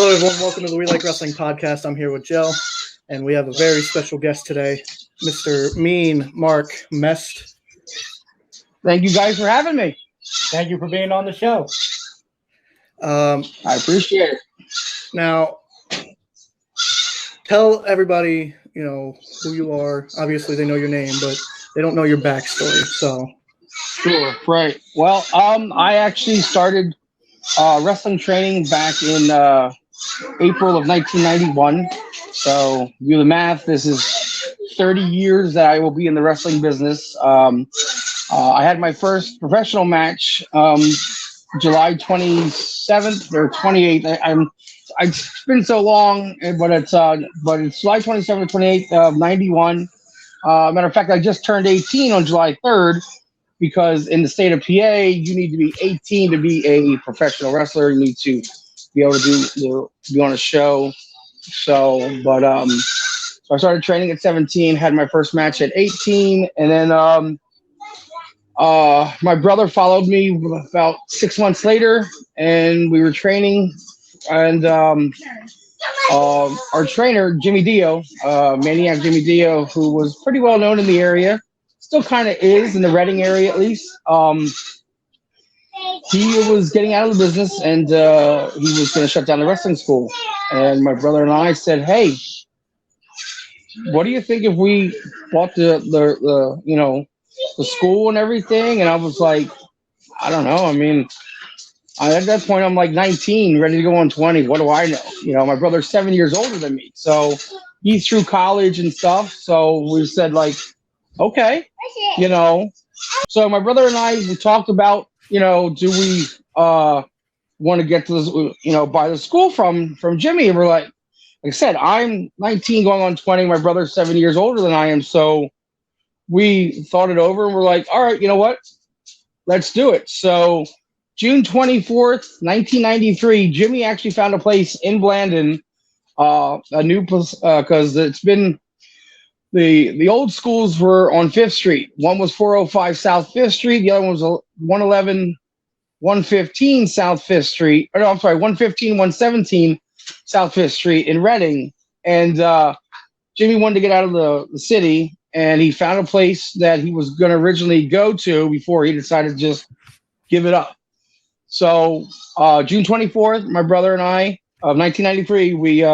Hello, everyone. Welcome to the We Like Wrestling podcast. I'm here with Joe, and we have a very special guest today, Mr. Mean Mark Mest. Thank you guys for having me. Thank you for being on the show. I appreciate it. Now, tell everybody, who you are. Obviously, they know your name, but they don't know your backstory. So, Sure, right. Well, I actually started wrestling training back in April of 1991. So, do the math. This is 30 years that I will be in the wrestling business. I had my first professional match July 27th or 28th. It's been so long, but it's July 27th or 28th of 91. Matter of fact, I just turned 18 on July 3rd because in the state of PA, you need to be 18 to be a professional wrestler. You need to be able to be on a show. So I started training at 17, had my first match at 18, and then my brother followed me about 6 months later, and we were training. And our trainer, Jimmy Dio, Maniac Jimmy Dio, who was pretty well known in the area, still kind of is in the Reading area at least. He was getting out of the business, and he was going to shut down the wrestling school. And my brother and I said, "Hey, what do you think if we bought the school and everything?" And I was like, "I don't know. I mean, at that point, I'm like 19, ready to go on 20. What do I know? My brother's 7 years older than me. So he's through college and stuff. So we said, like, okay, So my brother and I, we talked about, do we want to get to this, buy the school from Jimmy? And we're like I said, I'm 19 going on 20. My brother's 7 years older than I am. So we thought it over and we're like, all right, you know what? Let's do it. So June 24th, 1993, Jimmy actually found a place in Blandon, a new place, because it's been the old schools were on 5th Street. One was 405 South 5th Street. The other one was 111, 115 South 5th Street. Or no, I'm sorry, 115, 117 South 5th Street in Reading. And Jimmy wanted to get out of the city, and he found a place that he was going to originally go to before he decided to just give it up. So June 24th, my brother and I of 1993, we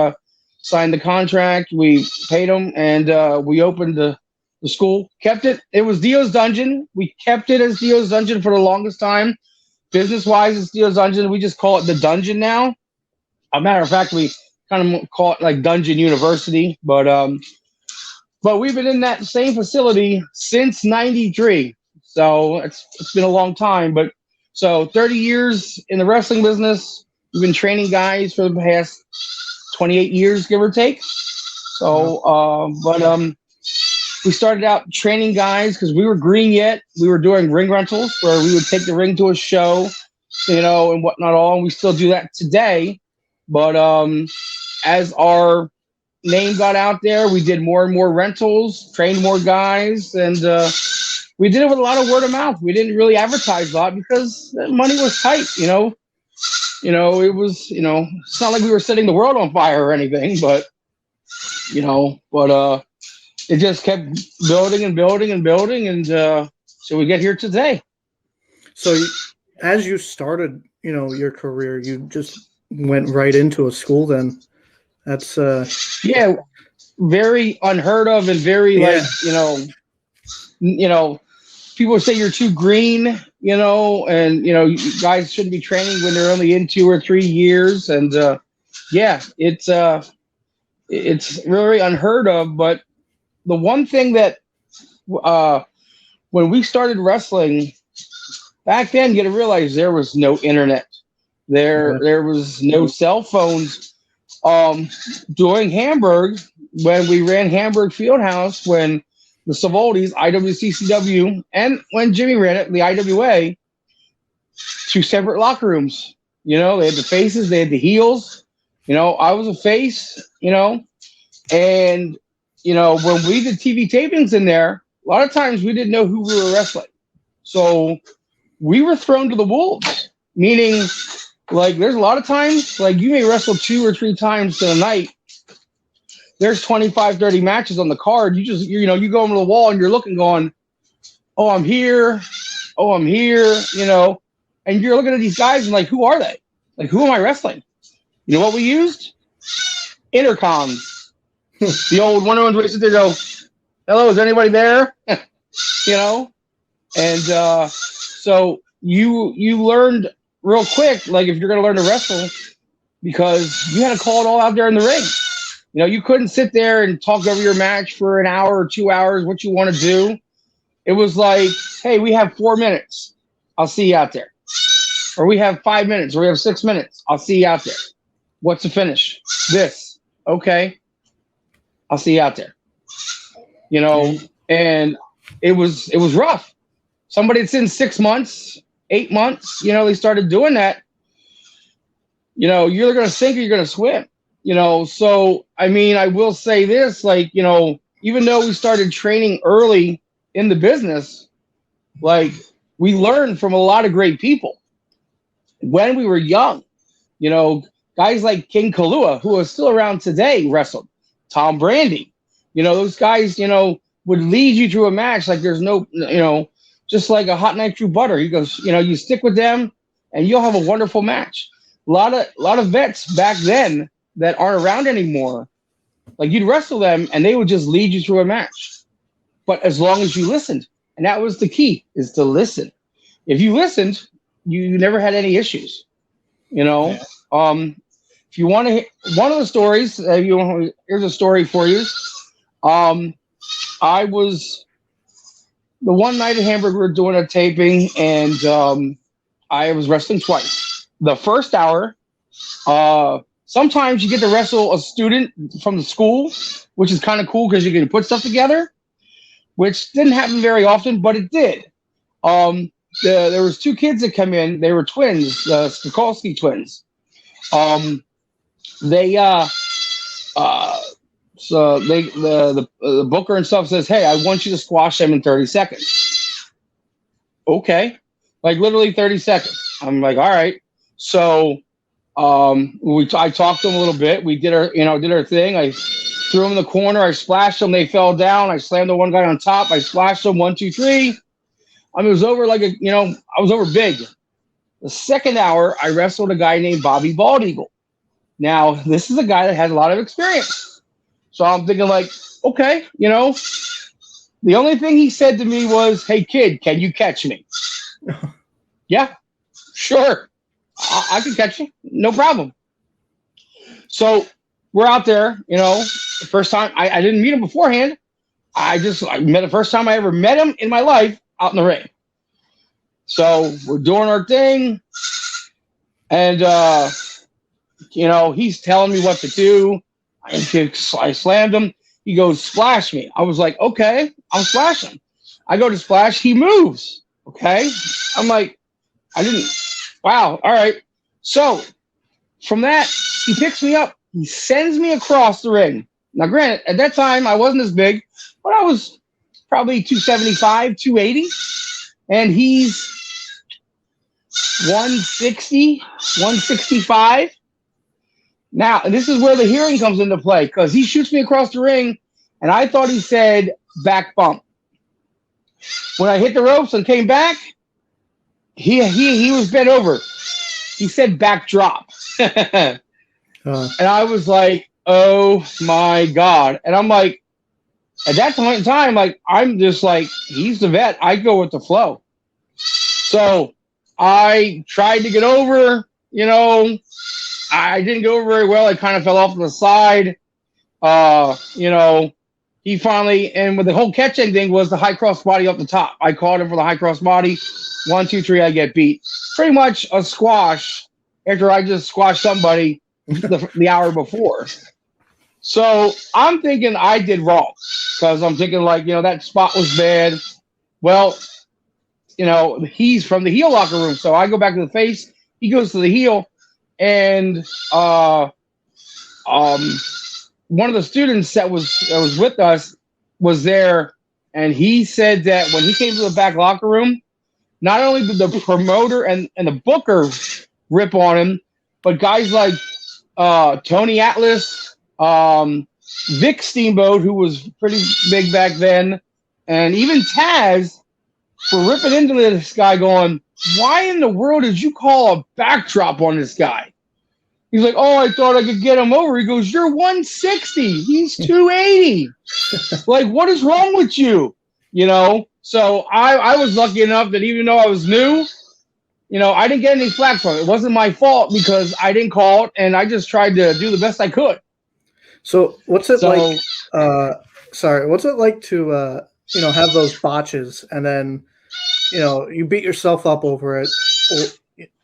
signed the contract, we paid him, and we opened the school. Kept it. It was Dio's Dungeon. We kept it as Dio's Dungeon for the longest time. Business-wise, it's Dio's Dungeon. We just call it the Dungeon now. As a matter of fact, we kind of call it like Dungeon University. But we've been in that same facility since 93. So it's been a long time. But so 30 years in the wrestling business. We've been training guys for the past 28 years, give or take. So, we started out training guys because we were green yet. We were doing ring rentals where we would take the ring to a show, and whatnot all. And we still do that today. But as our name got out there, we did more and more rentals, trained more guys, and we did it with a lot of word of mouth. We didn't really advertise a lot because the money was tight, it was, it's not like we were setting the world on fire or anything, but it just kept building and building and building. And so we get here today. So as you started, your career, you just went right into a school then. That's very unheard of and very people say you're too green, and you guys shouldn't be training when they're only in 2 or 3 years. And it's really unheard of. But the one thing that when we started wrestling back then, you got to realize there was no internet. There was no cell phones. Doing Hamburg, when we ran Hamburg Fieldhouse, when the Savoldi's, IWCCW, and when Jimmy ran it, the IWA, 2 separate locker rooms. They had the faces, they had the heels. I was a face, and, when we did TV tapings in there, a lot of times we didn't know who we were wrestling. So we were thrown to the wolves, meaning Like, there's a lot of times, like, you may wrestle 2 or 3 times in a night. There's 25, 30 matches on the card. You go over the wall and you're looking, going, oh, I'm here. Oh, I'm here, And you're looking at these guys and like, who are they? Like, who am I wrestling? You know what we used? Intercoms. The old one where you sit there and go, hello, is anybody there? And so you learned real quick, like, if you're going to learn to wrestle, because you had to call it all out there in the ring. You couldn't sit there and talk over your match for an hour or 2 hours, what you want to do. It was like, hey, we have 4 minutes. I'll see you out there. Or we have 5 minutes, or we have 6 minutes. I'll see you out there. What's the finish? This. Okay. I'll see you out there. And it was rough. Somebody that's in 6 months, 8 months, they started doing that. You're either going to sink or you're going to swim. So, I mean, I will say this, like, even though we started training early in the business, like, we learned from a lot of great people when we were young. Guys like King Kalua, who is still around today, wrestled. Tom Brandy, those guys, would lead you through a match like there's no, just like a hot knife through butter. He goes, you stick with them and you'll have a wonderful match. A lot of vets back then that aren't around anymore, like, you'd wrestle them and they would just lead you through a match. But as long as you listened, and that was the key, is to listen. If you listened, you never had any issues. Yeah. If you want to hear one of the stories, here's a story for you. I was the one night at Hamburg, we were doing a taping, and I was wrestling twice. The first hour, sometimes you get to wrestle a student from the school, which is kind of cool because you can put stuff together, which didn't happen very often, but it did. There was 2 kids that come in. They were twins, the Skokolski twins. So the booker and stuff says, hey, I want you to squash them in 30 seconds. Okay. Like, literally 30 seconds. I'm like, all right. So I talked to them a little bit. We did our thing. I threw them in the corner. I splashed them. They fell down. I slammed the one guy on top. I splashed them 1, 2, 3. I mean, it was over like I was over big. The second hour, I wrestled a guy named Bobby Bald Eagle. Now, this is a guy that has a lot of experience. So I'm thinking, like, okay, the only thing he said to me was, hey, kid, can you catch me? Yeah, sure. I can catch you. No problem. So we're out there, the first time. I didn't meet him beforehand. I met the first time I ever met him in my life out in the ring. So we're doing our thing. And, he's telling me what to do. I slammed him. He goes, splash me. I was like, okay, I'll splash him. I go to splash. He moves. Okay. I'm like, wow. All right. So from that, he picks me up. He sends me across the ring. Now, granted, at that time, I wasn't as big, but I was probably 275, 280. And he's 160, 165. Now, and this is where the hearing comes into play, because he shoots me across the ring, and I thought he said back bump. When I hit the ropes and came back, he was bent over. He said back drop. And I was like, oh my God. And I'm like, at that point in time, like, I'm just like, he's the vet. I go with the flow. So I tried to get over, I didn't go over very well. I kind of fell off to the side. He finally, and with the whole catching thing was the high cross body up the top. I caught him for the high cross body. 1, 2, 3, I get beat. Pretty much a squash after I just squashed somebody the hour before. So I'm thinking I did wrong, because I'm thinking, like, that spot was bad. Well, he's from the heel locker room. So I go back to the face. He goes to the heel. And one of the students that was with us was there, and he said that when he came to the back locker room, not only did the promoter and the booker rip on him. But guys like Tony Atlas, Vic Steamboat, who was pretty big back then, and even Taz for ripping into this guy going, why in the world did you call a backdrop on this guy? He's like, oh, I thought I could get him over. He goes, you're 160. He's 280. Like, what is wrong with you? You know? So I was lucky enough that even though I was new, you know, I didn't get any flack from it. It wasn't my fault because I didn't call it, and I just tried to do the best I could. So what's it like? What's it like to you know, have those botches and then, you know, you beat yourself up over it,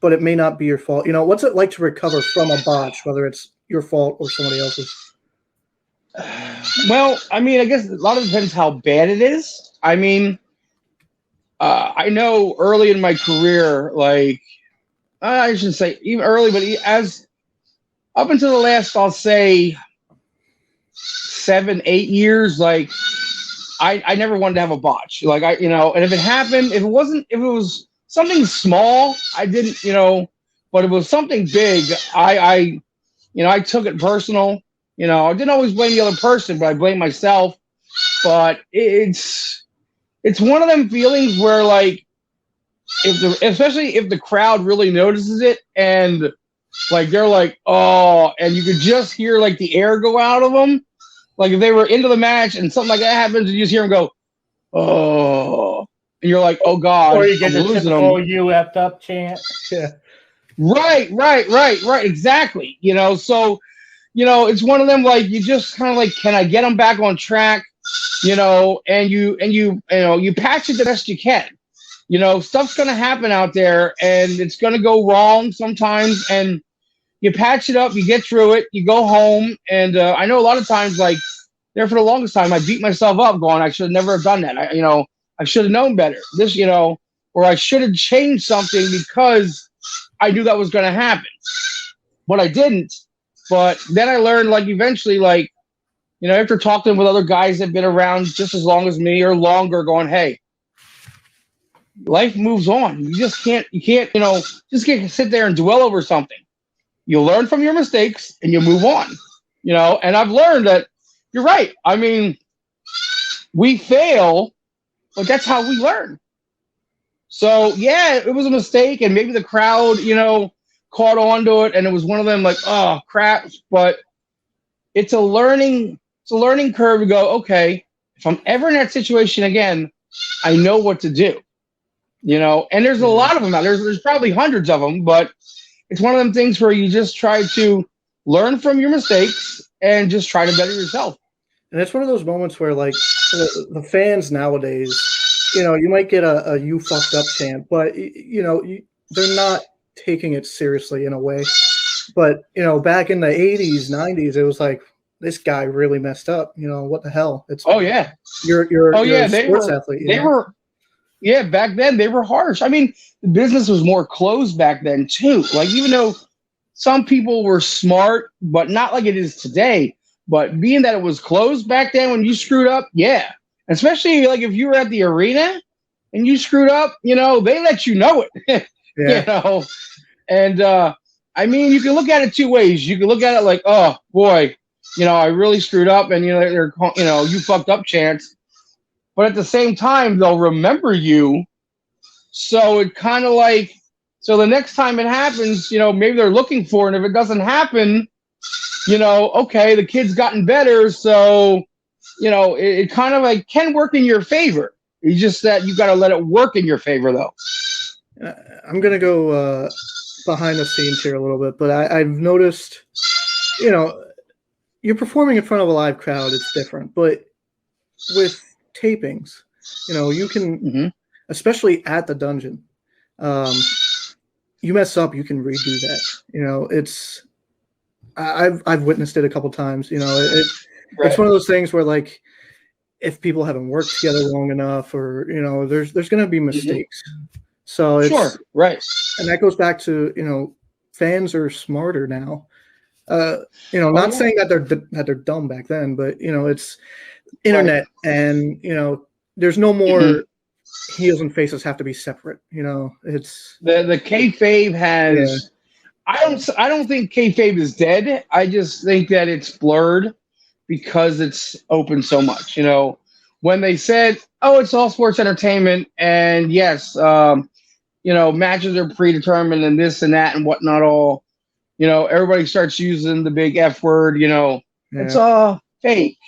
but it may not be your fault. You know, what's it like to recover from a botch, whether it's your fault or somebody else's? Well, I mean, I guess a lot of it depends how bad it is. I mean, I know early in my career, like I shouldn't say even early, but as up until the last, I'll say 7, 8 years, like I never wanted to have a botch. Like and if it happened, if it was something small, I didn't, you know, but if it was something big, I took it personal. You know, I didn't always blame the other person, but I blame myself. But it's one of them feelings where, like, especially if the crowd really notices it and like they're like, oh, and you could just hear like the air go out of them. Like if they were into the match and something like that happens, and you just hear them go, oh, and you're like, oh God, Or you get I'm the losing typical them. "you effed up" chant. Yeah. Right, exactly. You know, so you know, it's one of them like you just kind of like, can I get them back on track? You know, and you patch it the best you can. You know, stuff's gonna happen out there, and it's gonna go wrong sometimes, and you patch it up, you get through it, you go home, and I know a lot of times, like there for the longest time, I beat myself up, going, I should have never have done that. I should have known better. This, you know, or I should have changed something because I knew that was going to happen, but I didn't. But then I learned, like eventually, like you know, after talking with other guys that have been around just as long as me or longer, going, hey, life moves on. You can't, you know, just can't sit there and dwell over something. You learn from your mistakes and you move on, you know, and I've learned that you're right. I mean, we fail, but that's how we learn. So, yeah, it was a mistake, and maybe the crowd, you know, caught on to it, and it was one of them like, oh, crap, but it's a learning curve to go, okay, if I'm ever in that situation again, I know what to do, you know, and there's a lot of them out there. There's probably hundreds of them, but it's one of them things where you just try to learn from your mistakes and just try to better yourself. And it's one of those moments where, like, the fans nowadays, you know, you might get a "you fucked up" chant, but you know, they're not taking it seriously in a way. But you know, back in the 80s, 90s, it was like, this guy really messed up. You know, what the hell? It's you're a sports athlete. They were. Yeah, back then they were harsh. I mean, the business was more closed back then too. Like, even though some people were smart, but not like it is today. But being that it was closed back then, when you screwed up, yeah. Especially like if you were at the arena and you screwed up, you know, they let you know it. Yeah. You know, and I mean, you can look at it two ways. You can look at it like, oh boy, you know, I really screwed up, and you know, they're, you know, you fucked up chance. But at the same time, they'll remember you. So it kind of like, so the next time it happens, you know, maybe they're looking for it. And if it doesn't happen, you know, okay, the kid's gotten better. So, you know, it kind of like can work in your favor. It's just that you got to let it work in your favor, though. I'm going to go behind the scenes here a little bit, but I've noticed, you know, you're performing in front of a live crowd. It's different. But with tapings, you know, you can, especially at the dungeon, you mess up, you can redo that. You know, it's, I've witnessed it a couple times. You know, it's one of those things where, like, if people haven't worked together long enough, or you know, there's going to be mistakes. So it's right, and that goes back to, you know, fans are smarter now. You know, not saying that they're dumb back then, but you know, it's internet, and you know, there's no more heels and faces have to be separate. You know, it's the kayfabe has I don't think kayfabe is dead. I just think that it's blurred because it's open so much. When they said, "Oh, it's all sports entertainment," and yes, matches are predetermined and this and that and whatnot. All everybody starts using the big F word. It's Yeah. all fake.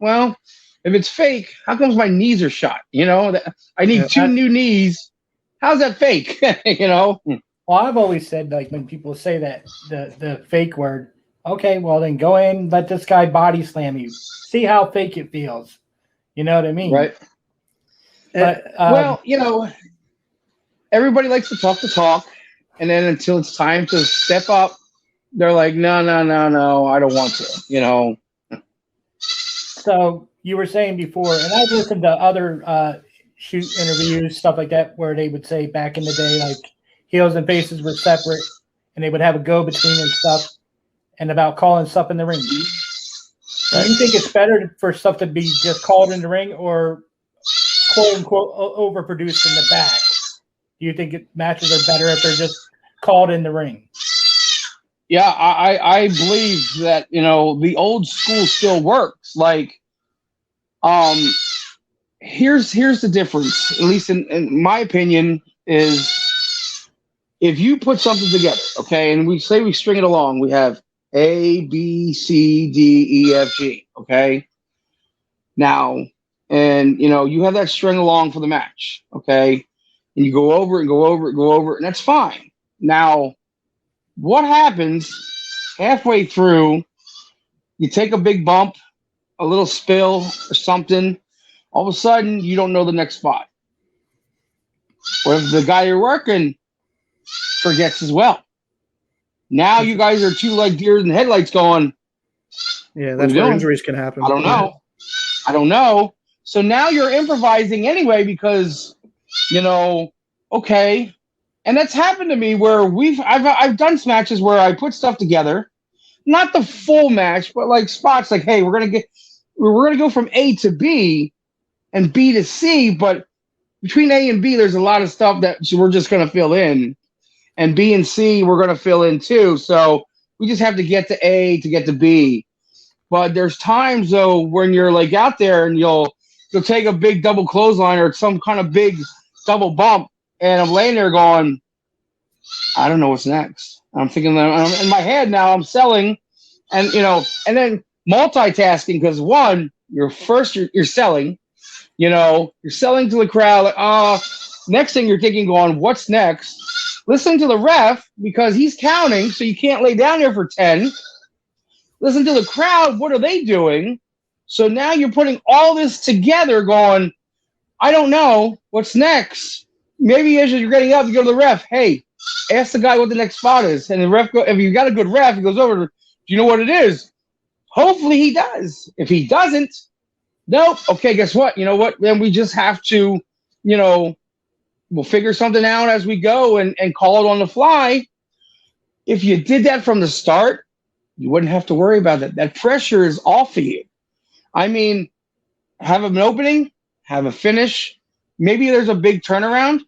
Well, if it's fake, how comes my knees are shot? I need Yeah, two new knees. How's that fake? Well, I've always said, like, when people say that the fake word, okay, well then go in, let this guy body slam you, see how fake it feels. You know what I mean? Right. But Well, everybody likes to talk, and then until it's time to step up, they're like, no, no, no, no, I don't want to. so you were saying before, and I've listened to other shoot interviews, stuff like that, where they would say back in the day, like, heels and faces were separate, and they would have a go between and stuff, and about calling stuff in the ring. Do you think it's better for stuff to be just called in the ring, or quote unquote overproduced in the back? Do you think matches are better if they're just called in the ring? Yeah, I believe that the old school still works. Like, here's the difference, at least in my opinion, is if you put something together, okay, and we say we string it along, we have A, B, C, D, E, F, G, okay? Now, and you have that string along for the match, okay? And you go over and go over and go over, and that's fine. Now, what happens halfway through? You take a big bump, a little spill or something, all of a sudden you don't know the next spot. Or if the guy you're working forgets as well. Now you guys are two like deers in headlights going, Yeah, that's where injuries can happen. I don't know. So now you're improvising anyway because, okay. And that's happened to me where I've done matches where I put stuff together, not the full match, but like spots like, hey, we're gonna go from A to B and B to C, but between A and B, there's a lot of stuff that we're just gonna fill in, and B and C we're gonna fill in too. So we just have to get to A to get to B. But there's times though when you're like out there and you'll take a big double clothesline or some kind of big double bump, and I'm laying there going, I don't know what's next. I'm thinking that I'm in my head now. I'm selling, and and then multitasking because one, you're selling, you're selling to the crowd. Like, next thing you're thinking, going, what's next? Listen to the ref because he's counting, so you can't lay down there for 10. Listen to the crowd. What are they doing? So now you're putting all this together, going, I don't know what's next. Maybe as you're getting up, you go to the ref. Hey, ask the guy what the next spot is, and the ref if you got a good ref, he goes over. Do you know what it is? Hopefully he does. If he doesn't, nope. Okay, guess what? You know what? Then we just have to, we'll figure something out as we go and call it on the fly. If you did that from the start, you wouldn't have to worry about that. That pressure is off of you. I mean, have an opening, have a finish. Maybe there's a big turnaround,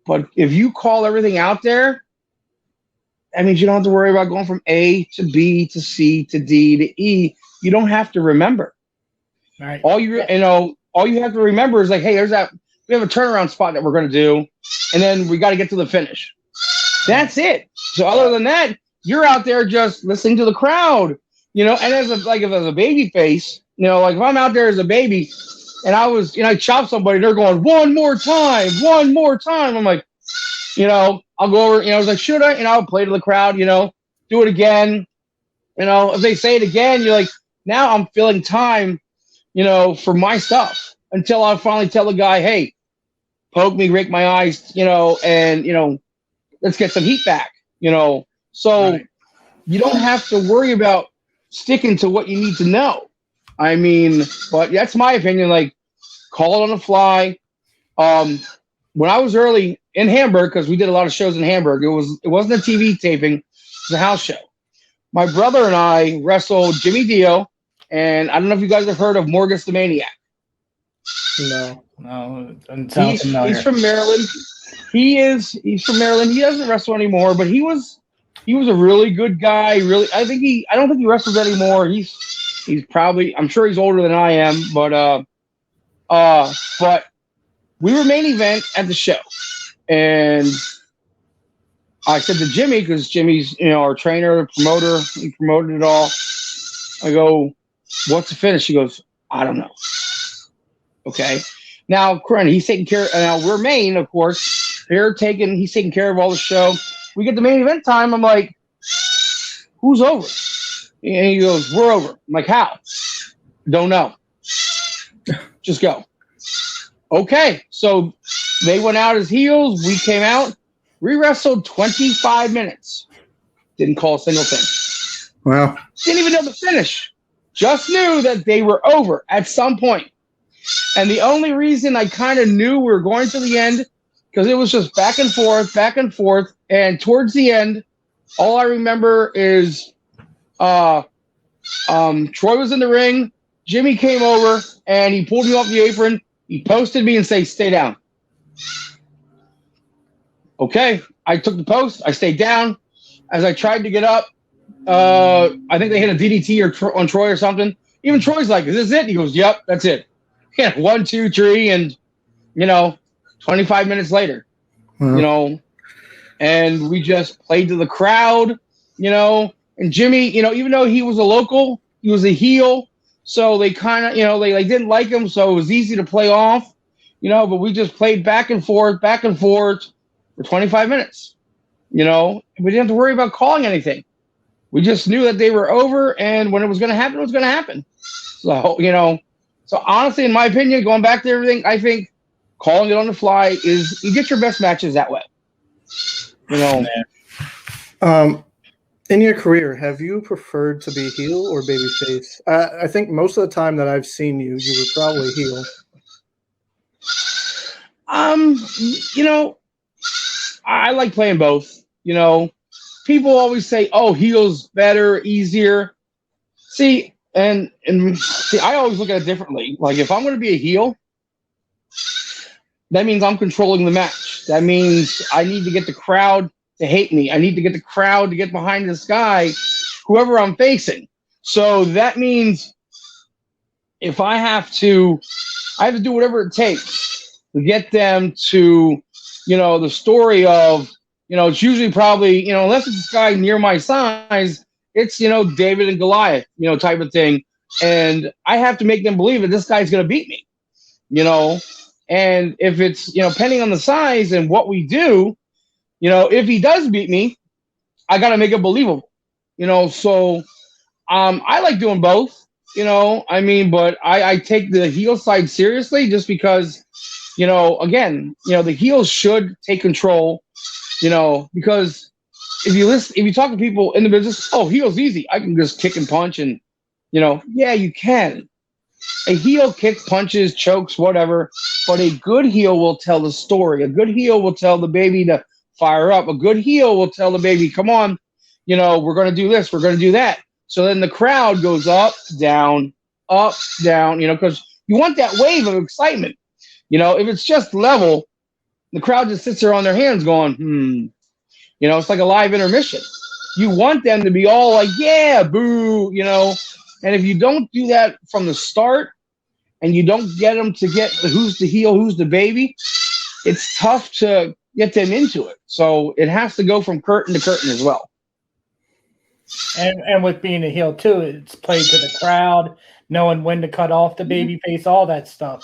but if you call everything out there, that means you don't have to worry about going from A to B to C to D to E. You don't have to remember. Right. All you have to remember is like, hey, we have a turnaround spot that we're going to do, and then we got to get to the finish. That's it. So other than that, you're out there just listening to the crowd, and if a baby face, like if I'm out there as a baby and I chop somebody, they're going, one more time. I'm like, I'll go over, I was like, should I? I'll play to the crowd, do it again. If they say it again, you're like, now I'm filling time, for my stuff until I finally tell the guy, hey, poke me, rake my eyes, and, let's get some heat back, So right. You don't have to worry about sticking to what you need to know. I mean, but that's my opinion. Like, call it on the fly. When I was early in Hamburg, because we did a lot of shows in Hamburg, it wasn't a TV taping, it was a house show. My brother and I wrestled Jimmy Dio, and I don't know if you guys have heard of Morgus the Maniac. No. No, he's from Maryland. He's from Maryland. He doesn't wrestle anymore, but he was a really good guy. Really, I don't think he wrestles anymore. He's probably, I'm sure he's older than I am, but we were main event at the show, and I said to Jimmy, because Jimmy's, our trainer, promoter, he promoted it all. I go, what's the finish? He goes, I don't know. Okay. Now, Corinne, he's taking care. Now we're main, of course. He's taking care of all the show. We get the main event time. I'm like, who's over? And he goes, we're over. I'm like, how? Don't know. Just go. Okay. So they went out as heels. We came out. We wrestled 25 minutes. Didn't call a single thing. Wow. Didn't even know the finish. Just knew that they were over at some point. And the only reason I kind of knew we were going to the end, because it was just back and forth. And towards the end, all I remember is Troy was in the ring. Jimmy came over and he pulled me off the apron. He posted me and said, stay down. Okay. I took the post. I stayed down. As I tried to get up, I think they hit a DDT on Troy or something. Even Troy's like, is this it? He goes, yep, that's it. Yeah, 1, 2, 3, and 25 minutes later, and we just played to the crowd, and Jimmy, even though he was a local, he was a heel, so they kind of, they didn't like him, so it was easy to play off, but we just played back and forth for 25 minutes, we didn't have to worry about calling anything. We just knew that they were over, and when it was going to happen, it was going to happen. So, So honestly, in my opinion, going back to everything, I think calling it on the fly is, you get your best matches that way. In your career, have you preferred to be heel or babyface? I think most of the time that I've seen you, you were probably heel. I like playing both. People always say, "Oh, heel's better, easier." See. And see, I always look at it differently. Like, if I'm going to be a heel, that means I'm controlling the match. That means I need to get the crowd to hate me. I need to get the crowd to get behind this guy, whoever I'm facing. So that means if I have to do whatever it takes to get them to, the story of, it's usually probably, unless it's this guy near my size, it's, David and Goliath, type of thing. And I have to make them believe that this guy's going to beat me, and if it's, depending on the size and what we do, if he does beat me, I got to make it believable, so I like doing both, but I take the heel side seriously just because, again, the heels should take control, because if you talk to people in the business, oh, heel's easy. I can just kick and punch and, yeah, you can. A heel kick, punches, chokes, whatever. But a good heel will tell the story. A good heel will tell the baby to fire up. A good heel will tell the baby, come on, we're going to do this. We're going to do that. So then the crowd goes up, down, because you want that wave of excitement. If it's just level, the crowd just sits there on their hands going, it's like a live intermission. You want them to be all like, yeah, boo, and if you don't do that from the start and you don't get them to get who's the heel, who's the baby, it's tough to get them into it. So it has to go from curtain to curtain as well. And with being a heel too, it's played to the crowd, knowing when to cut off the baby face, all that stuff.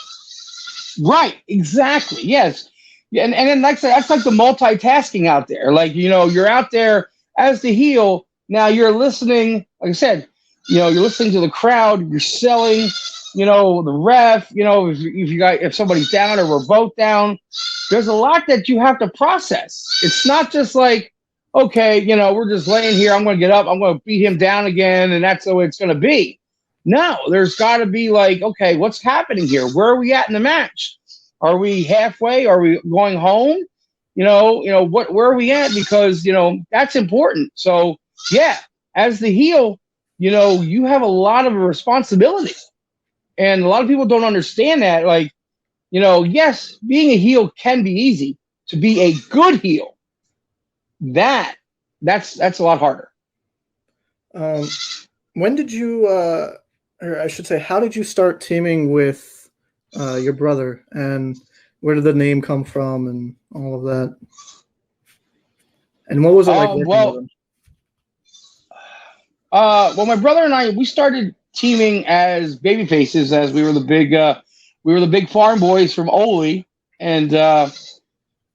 Right, exactly. Yes. And then that's like the multitasking out there. Like, you're out there as the heel. Now you're listening, like I said, you're listening to the crowd, you're selling, the ref, if somebody's down or we're both down, there's a lot that you have to process. It's not just like, okay, we're just laying here, I'm going to get up, I'm going to beat him down again, and that's the way it's going to be. No, there's got to be like, okay, what's happening here? Where are we at in the match? Are we halfway? Are we going home? Where are we at? Because, that's important. So, yeah, as the heel, you have a lot of responsibility. And a lot of people don't understand that. Like, yes, being a heel can be easy. to be a good heel, that's a lot harder. When did you, or I should say, how did you start teaming with your brother, and where did the name come from, and all of that? And what was it like working with him? Well, my brother and I, we started teaming as baby faces, as we were the big farm boys from Ole, and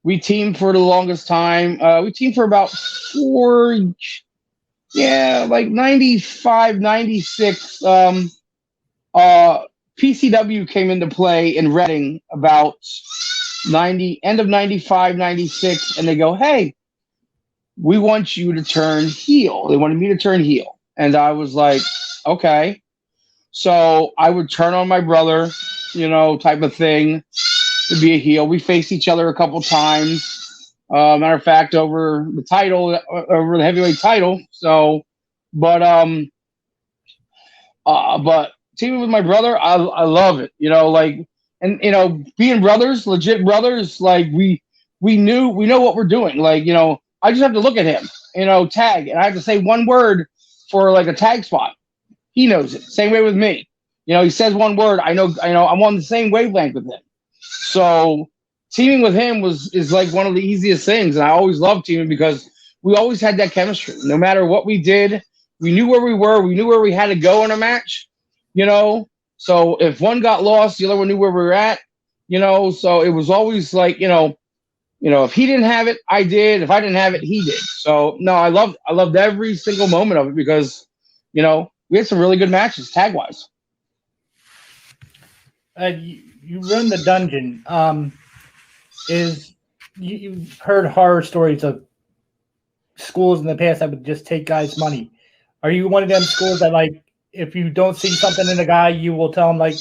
we teamed for the longest time. We teamed for about like 95, 96. PCW came into play in Reading about end of 95, 96, and they go, hey, we want you to turn heel. They wanted me to turn heel. And I was like, okay. So I would turn on my brother, type of thing, to be a heel. We faced each other a couple times. Matter of fact, over the heavyweight title. So, but teaming with my brother, I love it. And being brothers, legit brothers, like we know what we're doing. I just have to look at him, tag, and I have to say one word for like a tag spot. He knows it. Same way with me. He says one word. I know. I'm on the same wavelength with him. So teaming with him is like one of the easiest things, and I always loved teaming because we always had that chemistry. No matter what we did, we knew where we were. We knew where we had to go in a match. So if one got lost, the other one knew where we were at. So it was always like, if he didn't have it, I did. If I didn't have it, he did. So no, I loved every single moment of it because, we had some really good matches tag wise. You run the dungeon. You've heard horror stories of schools in the past that would just take guys' money. Are you one of them schools that, like, if you don't see something in a guy, you will tell him, like,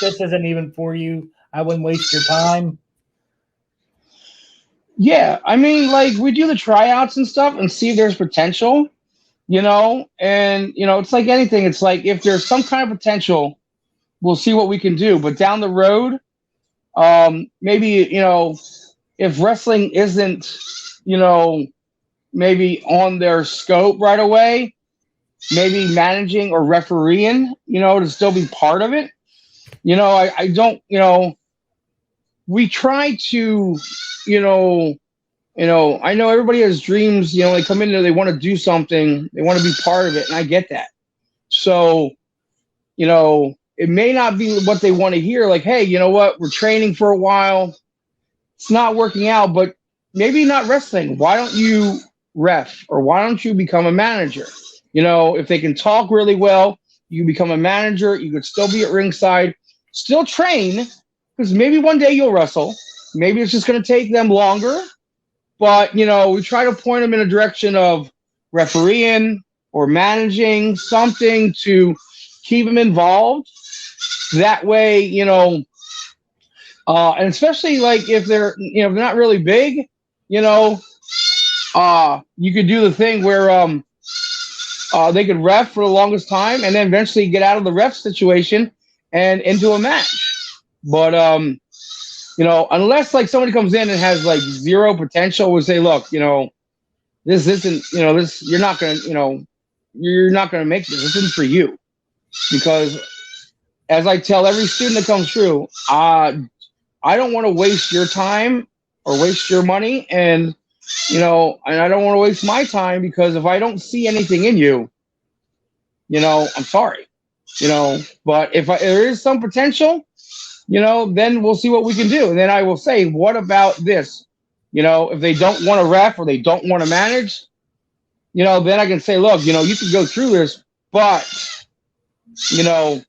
this isn't even for you. I wouldn't waste your time? Yeah, I mean, like, we do the tryouts and stuff and see if there's potential, and, it's like anything. It's like if there's some kind of potential, we'll see what we can do. But down the road, maybe, if wrestling isn't, maybe on their scope right away, maybe managing or refereeing, to still be part of it. I don't, we try to, I know everybody has dreams, they come in there, they want to do something, they want to be part of it, and I get that. So, it may not be what they want to hear, like, hey, you know what, we're training for a while, it's not working out, but maybe not wrestling. Why don't you ref, or why don't you become a manager? If they can talk really well, you become a manager, you could still be at ringside, still train, because maybe one day you'll wrestle. Maybe it's just going to take them longer. But, we try to point them in a direction of refereeing or managing something to keep them involved. That way, and especially like if they're, they're not really big, you could do the thing where they could ref for the longest time and then eventually get out of the ref situation and into a match. But, unless like somebody comes in and has like zero potential, we'll say, look, this isn't, this, you're not going to make this. This isn't for you. Because as I tell every student that comes through, I don't want to waste your time or waste your money. And, and I don't want to waste my time, because if I don't see anything in you, I'm sorry, but if there is some potential, then we'll see what we can do. And then I will say, what about this? If they don't want to ref or they don't want to manage, then I can say, look, you can go through this, but, you're going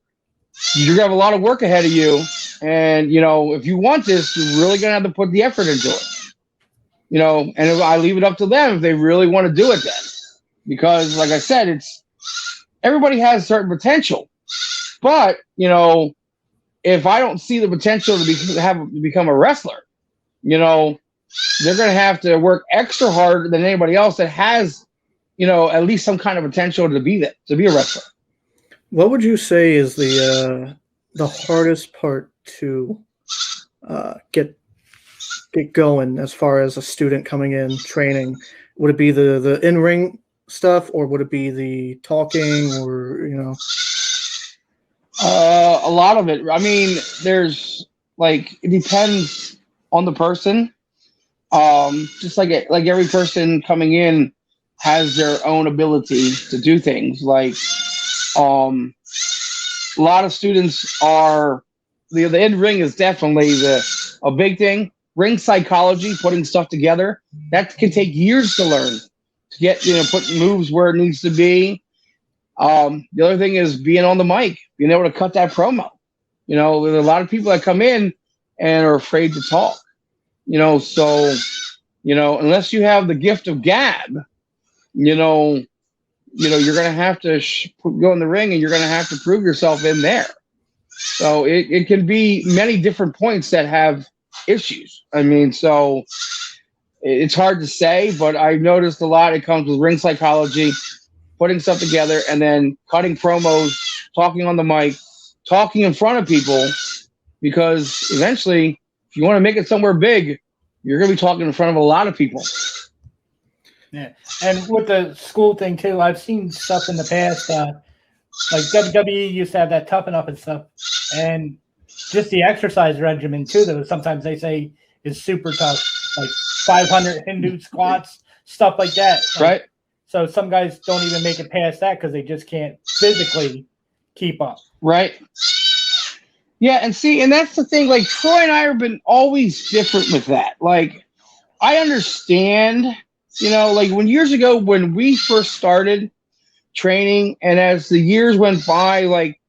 to have a lot of work ahead of you. And, if you want this, you're really going to have to put the effort into it. And I leave it up to them if they really want to do it then. Because, like I said, everybody has certain potential. But, if I don't see the potential to become a wrestler, they're going to have to work extra hard than anybody else that has, at least some kind of potential to be a wrestler. What would you say is the hardest part to get get going as far as a student coming in training? Would it be the in-ring stuff, or would it be the talking, or A lot of it. I mean, there's like it depends on the person. Just like every person coming in has their own ability to do things. Like, a lot of students are the in ring is definitely a big thing. Ring psychology, putting stuff together, that can take years to learn to get put moves where it needs to be. The other thing is being on the mic, being able to cut that promo. There's a lot of people that come in and are afraid to talk. So unless you have the gift of gab, you're gonna have to go in the ring and you're gonna have to prove yourself in there. So it can be many different points that have issues. I mean, so it's hard to say, but I've noticed a lot. It comes with ring psychology, putting stuff together, and then cutting promos, talking on the mic, talking in front of people, because eventually, if you want to make it somewhere big, you're going to be talking in front of a lot of people. Yeah, and with the school thing too, I've seen stuff in the past, like WWE used to have that Toughen Up and stuff, and just the exercise regimen too, that sometimes they say is super tough, like 500 Hindu squats, stuff like that. Right. So some guys don't even make it past that because they just can't physically keep up. Right. Yeah, and that's the thing. Like, Troy and I have been always different with that. Like, I understand, like when years ago when we first started training, and as the years went by, like,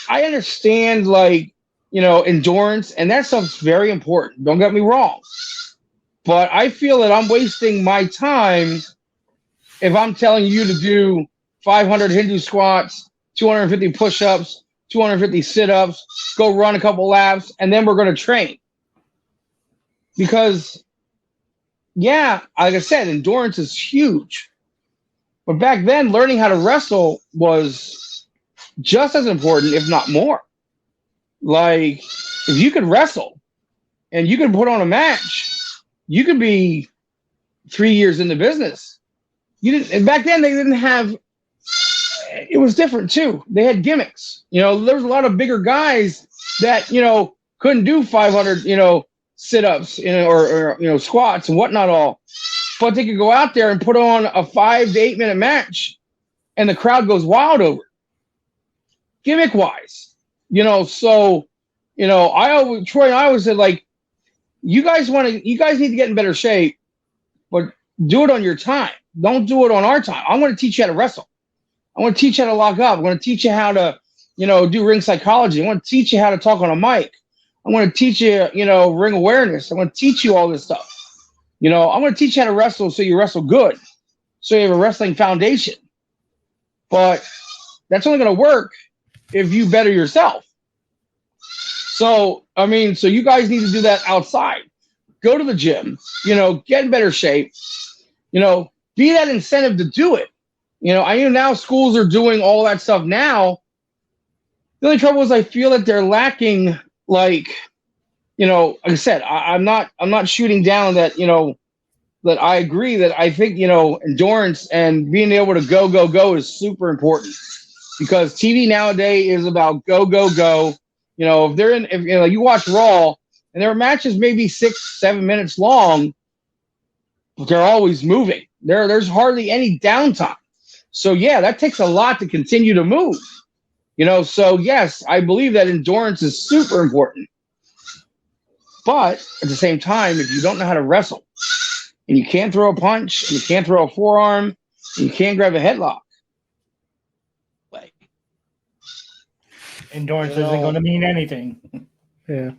I understand, like, endurance, and that stuff's very important. Don't get me wrong. But I feel that I'm wasting my time if I'm telling you to do 500 Hindu squats, 250 push-ups, 250 sit-ups, go run a couple laps, and then we're going to train. Because, yeah, like I said, endurance is huge. But back then, learning how to wrestle was just as important, if not more. Like, if you could wrestle and you could put on a match, you could be 3 years in the business. And back then, they didn't have. It was different too. They had gimmicks. There was a lot of bigger guys that couldn't do 500 sit-ups or squats and whatnot all, but they could go out there and put on a 5 to 8 minute match, and the crowd goes wild over it. Gimmick wise, So Troy and I always said, like, you guys need to get in better shape, but do it on your time. Don't do it on our time. I'm going to teach you how to wrestle. I want to teach you how to lock up. I want to teach you how to, do ring psychology. I want to teach you how to talk on a mic. I want to teach you, ring awareness. I want to teach you all this stuff. I'm going to teach you how to wrestle so you wrestle good, so you have a wrestling foundation. But that's only going to work if you better yourself. So, so you guys need to do that outside. Go to the gym, get in better shape, be that incentive to do it. I know now schools are doing all that stuff now. The only trouble is I feel that they're lacking, like I said, I'm not shooting down that, that I agree that I think, endurance and being able to go is super important, because TV nowadays is about go. If you watch Raw and their matches maybe 6-7 minutes long, but they're always moving. There's hardly any downtime. So yeah, that takes a lot to continue to move. So yes, I believe that endurance is super important. But at the same time, if you don't know how to wrestle, and you can't throw a punch, and you can't throw a forearm, and you can't grab a headlock, like, endurance isn't going to mean anything. Yeah.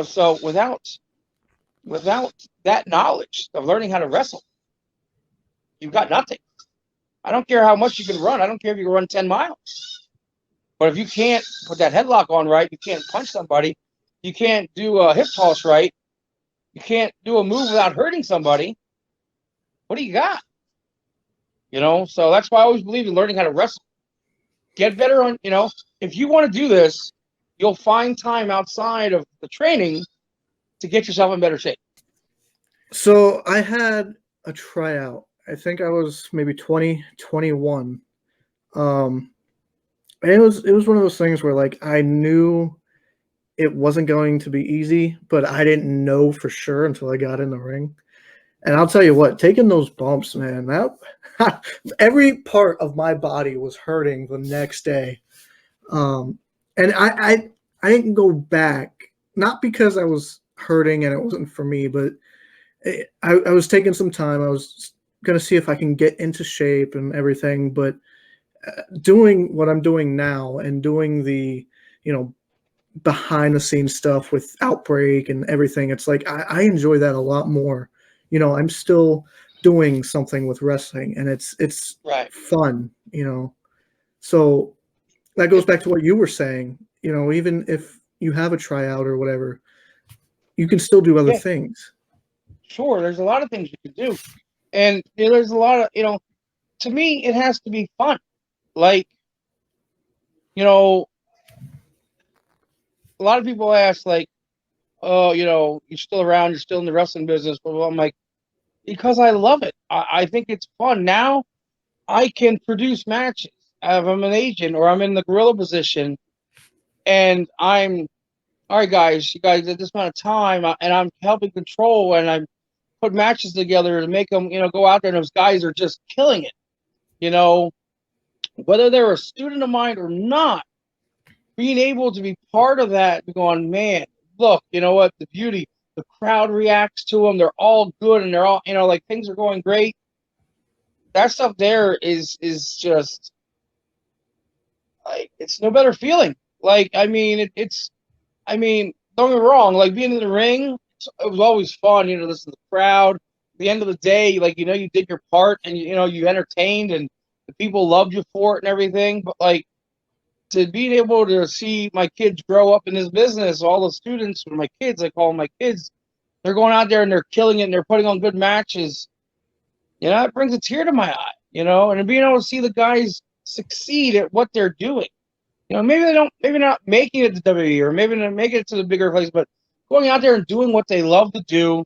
So without that knowledge of learning how to wrestle, you've got nothing. I don't care how much you can run. I don't care if you can run 10 miles. But if you can't put that headlock on right, you can't punch somebody, you can't do a hip toss right, you can't do a move without hurting somebody, what do you got? So that's why I always believe in learning how to wrestle. Get better on, if you want to do this, you'll find time outside of the training to get yourself in better shape? So I had a tryout. I think I was maybe 20, 21. And it was one of those things where like I knew it wasn't going to be easy, but I didn't know for sure until I got in the ring. And I'll tell you what, taking those bumps, man, that every part of my body was hurting the next day. And I didn't go back, not because I was hurting and it wasn't for me, but I was taking some time. I was going to see if I can get into shape and everything. But doing what I'm doing now and doing the, behind the scenes stuff with Outbreak and everything, it's like I enjoy that a lot more. I'm still doing something with wrestling and it's Right. fun, So that goes back to what you were saying, even if you have a tryout or whatever, you can still do other things. Sure, there's a lot of things you can do. And there's a lot of, to me, it has to be fun. Like, a lot of people ask, like, oh, you're still around, you're still in the wrestling business. But I'm like, because I love it. I think it's fun. Now I can produce matches. If I'm an agent or I'm in the gorilla position and I'm, all right, guys, you guys at this amount of time, and I'm helping control and I'm put matches together to make them, go out there and those guys are just killing it. Whether they're a student of mine or not, being able to be part of that, going, man, look, you know what, the beauty, the crowd reacts to them. They're all good and they're all, like things are going great. That stuff there is just like, it's no better feeling. Like, I mean, don't get me wrong, like being in the ring, it was always fun, listen to the crowd. At the end of the day, like, you did your part and, you entertained and the people loved you for it and everything. But like, to being able to see my kids grow up in this business, all the students, my kids, I call them my kids, they're going out there and they're killing it and they're putting on good matches. It brings a tear to my eye, and being able to see the guys succeed at what they're doing. Maybe not making it to WWE or maybe not making it to the bigger place, but going out there and doing what they love to do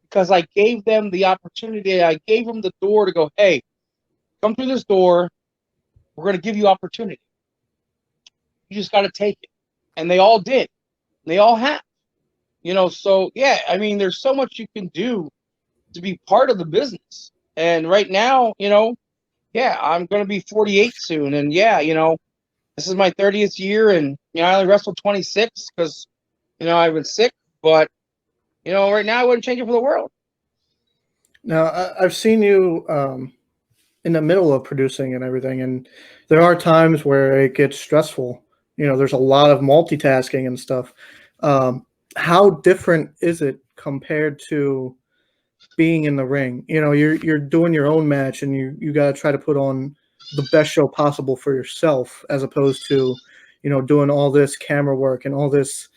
because I gave them the opportunity. I gave them the door to go, hey, come through this door. We're going to give you opportunity. You just got to take it. And they all did. They all have. So, yeah, there's so much you can do to be part of the business. And right now, I'm going to be 48 soon. And, yeah, this is my 30th year. And, I only wrestled 26 because, I've been sick. But, right now I wouldn't change it for the world. Now, I've seen you in the middle of producing and everything, and there are times where it gets stressful. There's a lot of multitasking and stuff. How different is it compared to being in the ring? You're doing your own match, and you got to try to put on the best show possible for yourself, as opposed to, doing all this camera work and all this,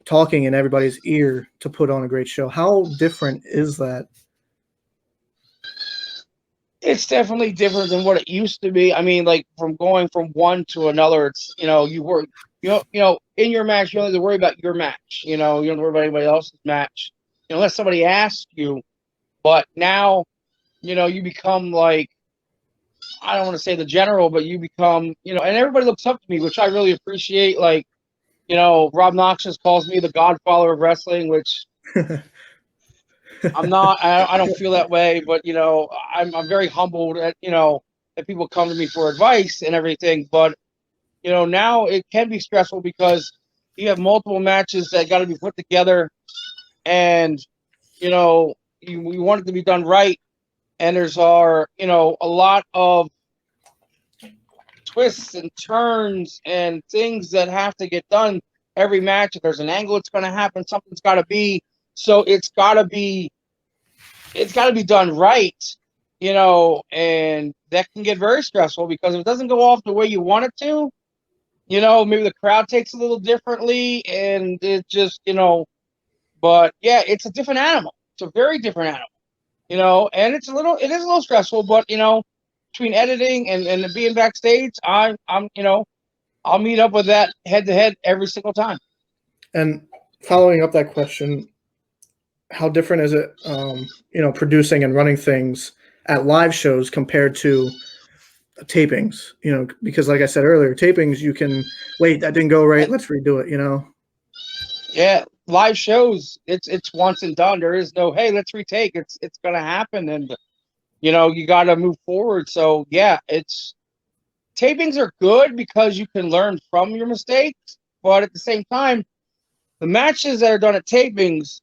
talking in everybody's ear to put on a great show. How different is that? It's definitely different than what it used to be. Like from going from one to another, it's, you work, in your match, you only have to worry about your match. You don't worry about anybody else's match, unless somebody asks you. But now, you become like, I don't want to say the general, but you become, and everybody looks up to me, which I really appreciate. Like, Rob Noxious calls me the godfather of wrestling, which I'm not. I don't feel that way, but I'm very humbled at that people come to me for advice and everything. But now it can be stressful because you have multiple matches that got to be put together, and you want it to be done right. And there's a lot of twists and turns and things that have to get done every match. If there's an angle, it's going to happen. Something's got to be. So it's got to be done right, and that can get very stressful because if it doesn't go off the way you want it to, maybe the crowd takes it a little differently and it just, but yeah, it's a different animal. It's a very different animal, and it is a little stressful, but, between editing and being backstage, I'll meet up with that head to head every single time. And following up that question, how different is it, producing and running things at live shows compared to tapings? Because like I said earlier, tapings, you can wait, that didn't go right, let's redo it. Yeah, live shows, it's once and done. There is no, hey, let's retake. It's gonna happen, and you got to move forward. So yeah, tapings are good because you can learn from your mistakes, but at the same time, the matches that are done at tapings,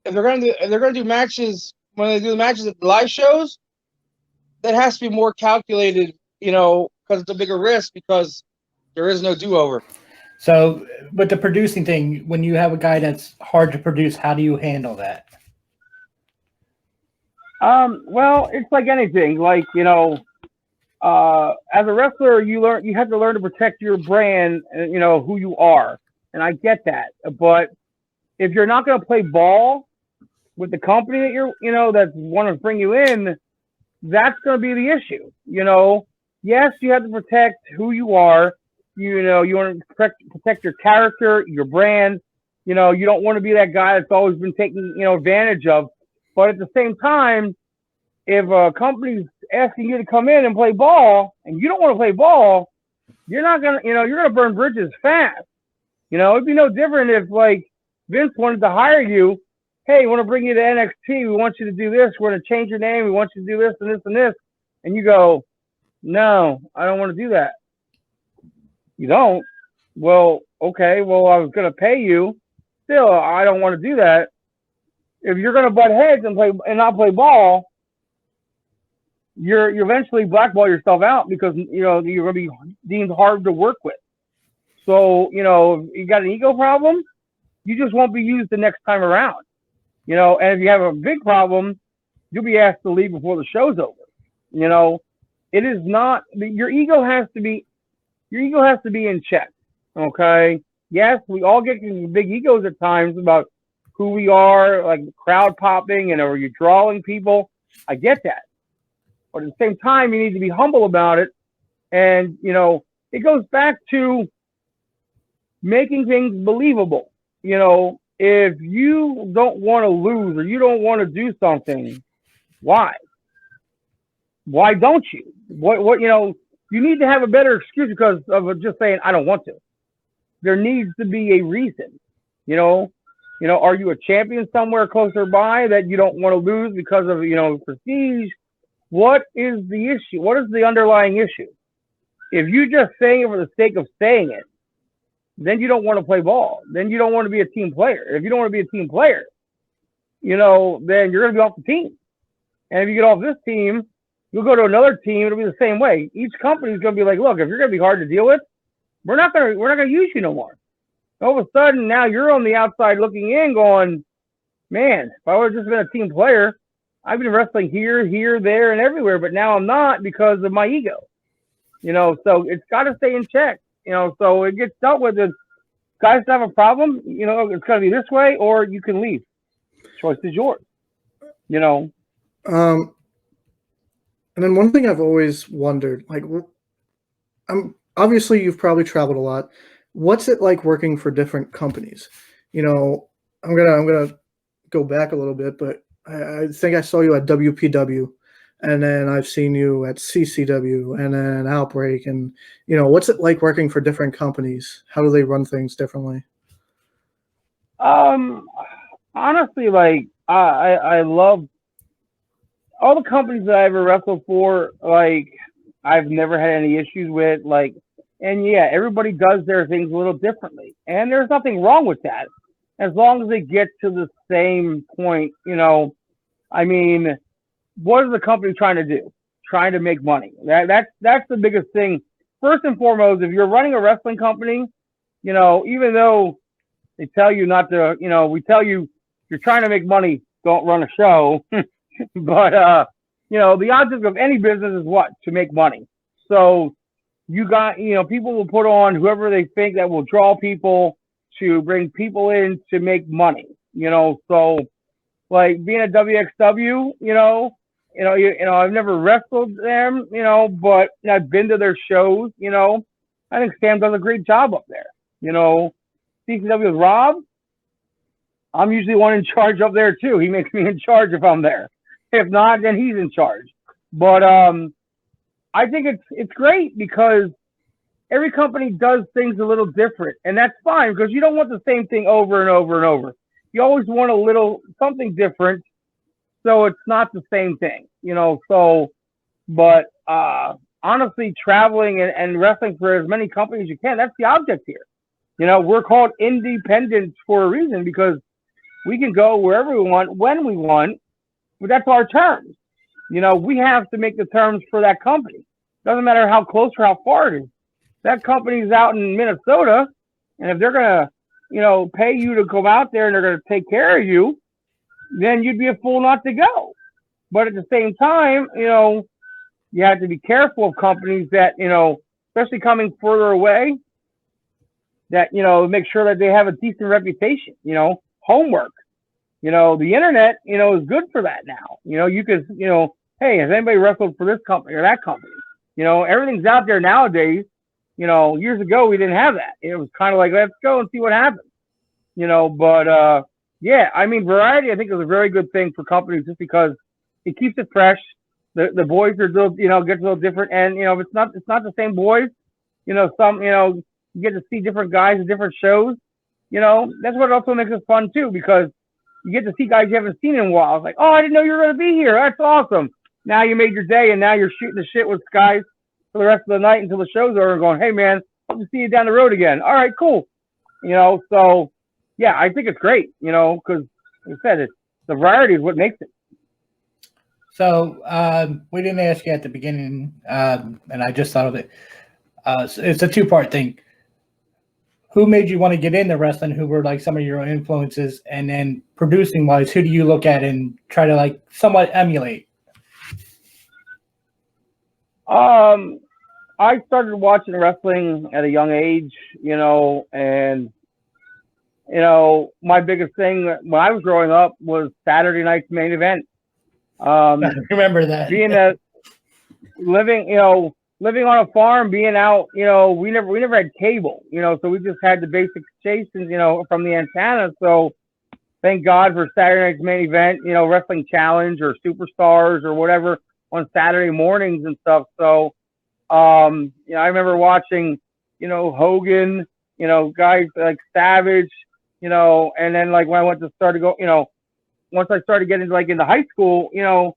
if they're gonna do matches when they do the matches at the live shows, that has to be more calculated, because it's a bigger risk because there is no do-over. So, with the producing thing, when you have a guy that's hard to produce, how do you handle that? Well, it's like anything. Like, as a wrestler, you have to learn to protect your brand, and, who you are. And I get that. But if you're not going to play ball with the company that that's want to bring you in, that's going to be the issue. Yes, you have to protect who you are. You want to protect your character, your brand. You don't want to be that guy that's always been taken, advantage of. But at the same time, if a company's asking you to come in and play ball and you don't want to play ball, you're not going to, you're going to burn bridges fast. It'd be no different if like Vince wanted to hire you. Hey, we want to bring you to NXT. We want you to do this. We're going to change your name. We want you to do this and this and this. And you go, no, I don't want to do that. You don't? Well, okay. Well, I was going to pay you. Still, I don't want to do that. If you're going to butt heads and not play ball, you're eventually blackball yourself out because you're going to be deemed hard to work with. So if you got an ego problem, you just won't be used the next time around. And if you have a big problem, you'll be asked to leave before the show's over. It is not, your ego has to be in check. Okay. Yes, we all get big egos at times about who we are, like crowd popping and are you drawing people. I get that. But at the same time, you need to be humble about it. And, it goes back to making things believable. If you don't want to lose or you don't want to do something, why? Why don't you? You need to have a better excuse because of just saying, I don't want to. There needs to be a reason. Are you a champion somewhere closer by that you don't want to lose because of, prestige? What is the issue? What is the underlying issue? If you just saying it for the sake of saying it, then you don't want to play ball. Then you don't want to be a team player. If you don't want to be a team player, then you're going to be off the team. And if you get off this team, you'll go to another team. It'll be the same way. Each company is going to be like, look, if you're going to be hard to deal with, we're not going to use you no more. All of a sudden, now you're on the outside looking in going, man, if I would have just been a team player, I've been wrestling here, there, and everywhere, but now I'm not because of my ego. So it's got to stay in check. So it gets dealt with. If guys have a problem, it's going to be this way, or you can leave. Choice is yours. And then one thing I've always wondered, like, obviously you've probably traveled a lot. What's it like working for different companies? I'm gonna go back a little bit, but I think I saw you at WPW, and then I've seen you at CCW, and then Outbreak, and what's it like working for different companies? How do they run things differently? Honestly, like I love all the companies that I ever wrestled for. Like I've never had any issues with. Like, and yeah, everybody does their things a little differently, and there's nothing wrong with that, as long as they get to the same point. I mean, what is the company trying to do? Trying to make money. That's the biggest thing. First and foremost, if you're running a wrestling company, even though they tell you not to, we tell you if you're trying to make money, don't run a show. But the object of any business is what? To make money. So you got, people will put on whoever they think that will draw people to bring people in to make money. So like being at WXW, I've never wrestled them, but I've been to their shows. I think Sam does a great job up there. CCW with Rob, I'm usually one in charge up there too. He makes me in charge if I'm there. If not, then he's in charge. But I think it's great because every company does things a little different, and that's fine because you don't want the same thing over and over and over. You always want a little something different, so it's not the same thing, you know. So, but honestly, traveling and wrestling for as many companies as you can—that's the object here. You know, we're called independents for a reason because we can go wherever we want, when we want, but that's our terms. You know, we have to make the terms for that company. Doesn't matter how close or how far it is. That company's out in Minnesota, and if they're gonna, you know, pay you to come out there and they're gonna take care of you, then you'd be a fool not to go. But at the same time, you know, you have to be careful of companies that, you know, especially coming further away, that, you know, make sure that they have a decent reputation, you know, homework. You know, the internet, you know, is good for that now. You know, you could, you know, hey, has anybody wrestled for this company or that company? You know, everything's out there nowadays. You know, years ago, we didn't have that. It was kind of like, let's go and see what happens. You know, but, yeah, I mean, variety, I think, is a very good thing for companies just because it keeps it fresh. The boys are, little, you know, gets a little different. And, you know, it's not the same boys. You know, you get to see different guys at different shows. You know, that's what also makes it fun, too, because you get to see guys you haven't seen in a while. It's like, oh, I didn't know you were going to be here. That's awesome. Now you made your day, and now you're shooting the shit with guys for the rest of the night until the show's over and going, hey, man, hope to see you down the road again. All right, cool. You know, so, yeah, I think it's great, you know, because, like I said, the variety is what makes it. So we didn't ask you at the beginning, and I just thought of it. So it's a two-part thing. Who made you want to get into wrestling? Who were like some of your influences? And then producing wise, who do you look at and try to like somewhat emulate? I started watching wrestling at a young age, you know, and, you know, my biggest thing when I was growing up was Saturday night's main event. I remember that. Being living on a farm, being out, you know, we never had cable, you know, so we just had the basic stations, you know, from the antenna. So thank God for Saturday night's main event, you know, Wrestling Challenge or Superstars or whatever on Saturday mornings and stuff. So, you know, I remember watching, you know, Hogan, you know, guys like Savage, you know, and then like when I went to start to go, you know, once I started getting like into high school, you know,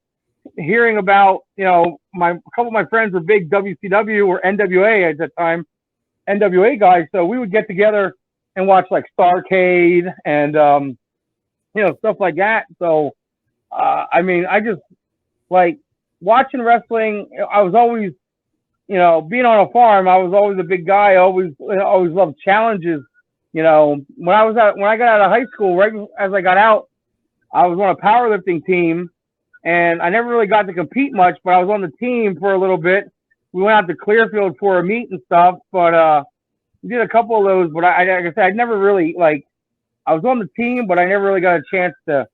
hearing about, you know, a couple of my friends were big WCW or NWA at the time, NWA guys. So we would get together and watch like Starrcade and, you know, stuff like that. So, I mean, I just like watching wrestling. I was always, you know, being on a farm, I was always a big guy. I always loved challenges. You know, when I got out of high school, right as I got out, I was on a powerlifting team. And I never really got to compete much, but I was on the team for a little bit. We went out to Clearfield for a meet and stuff, but we did a couple of those. But like I said, I never really like. I was on the team, but I never really got a chance to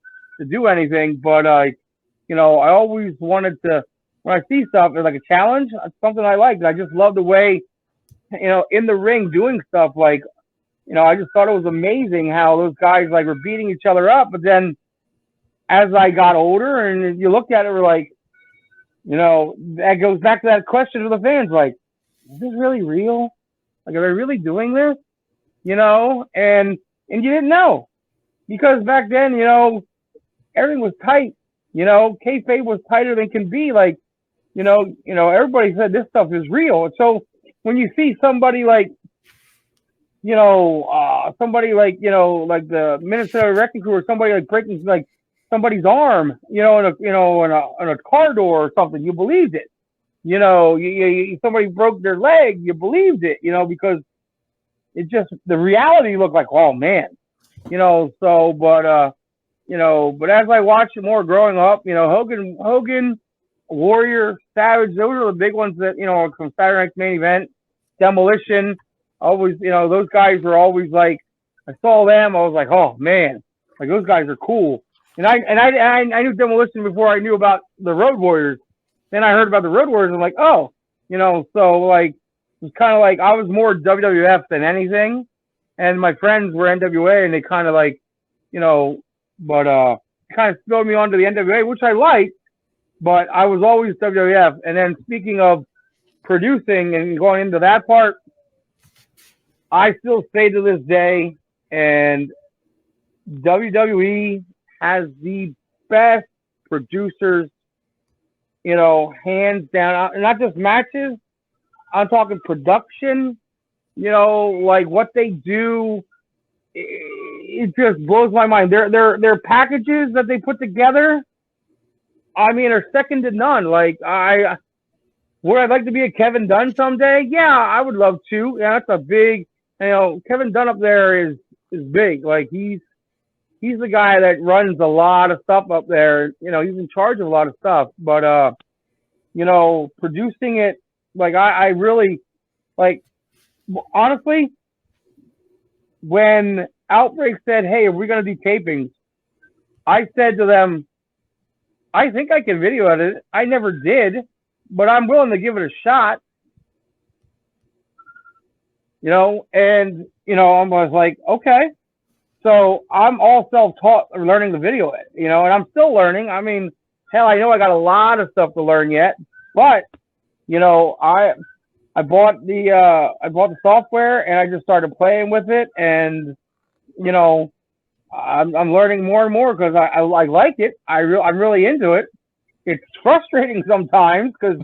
do anything. But you know, I always wanted to. When I see stuff, it's like a challenge. It's something I like. I just love the way, you know, in the ring doing stuff. Like, you know, I just thought it was amazing how those guys like were beating each other up, but then as I got older and you looked at it, we're like, you know, that goes back to that question of the fans, like, is this really real? Like, are they really doing this? You know, and you didn't know because back then, you know, everything was tight. You know, kayfabe was tighter than can be. Like, you know, everybody said this stuff is real. So when you see somebody like, you know, like the Minnesota Wrecking Crew or somebody like breaking like somebody's arm, you know, in a car door or something, you believed it. You know, somebody broke their leg, you believed it, you know, because it just, the reality looked like, oh man, you know, so, but, you know, but as I watched it more growing up, you know, Hogan, Warrior, Savage, those are the big ones that, you know, from Saturday Night's Main Event, Demolition, always, you know, those guys were always like, I saw them, I was like, oh man, like those guys are cool. And I knew Demolition before I knew about the Road Warriors. Then I heard about the Road Warriors. I'm like, oh, you know, so like, it's kind of like I was more WWF than anything. And my friends were NWA and they kind of like, but kind of spilled me onto the NWA, which I liked, but I was always WWF. And then speaking of producing and going into that part, I still say to this day, and WWE has the best producers, hands down. Not just matches. I'm talking production. Like what they do, it just blows my mind. Their packages that they put together, I mean, are second to none. Like would I like to be a Kevin Dunn someday? Yeah, I would love to. Yeah, that's a big. Kevin Dunn up there is big. Like he's the guy that runs a lot of stuff up there. He's in charge of a lot of stuff. But producing it, like I really like. Honestly, when Outbreak said, "Hey, are we going to do tapings?" I said to them, "I think I can video edit it. I never did, but I'm willing to give it a shot." And I was like, okay. So I'm all self-taught learning the video edit, and I'm still learning. I mean, hell, I know I got a lot of stuff to learn yet, but I bought the software and I just started playing with it, and I'm learning more and more because I like it. I'm really into it. It's frustrating sometimes because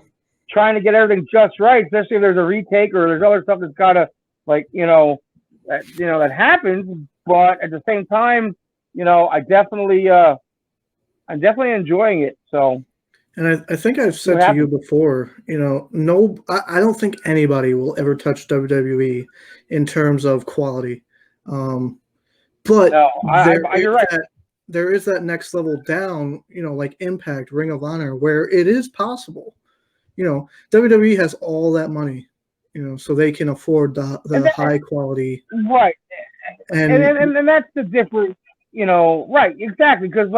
trying to get everything just right, especially if there's a retake or there's other stuff that's gotta that happens. But at the same time, I'm definitely enjoying it. So. And I think I've said to you before, I don't think anybody will ever touch WWE in terms of quality. But no, you're right. There is that next level down, like Impact, Ring of Honor, where it is possible. WWE has all that money, so they can afford the high quality. Right. And that's the difference, right, exactly. Because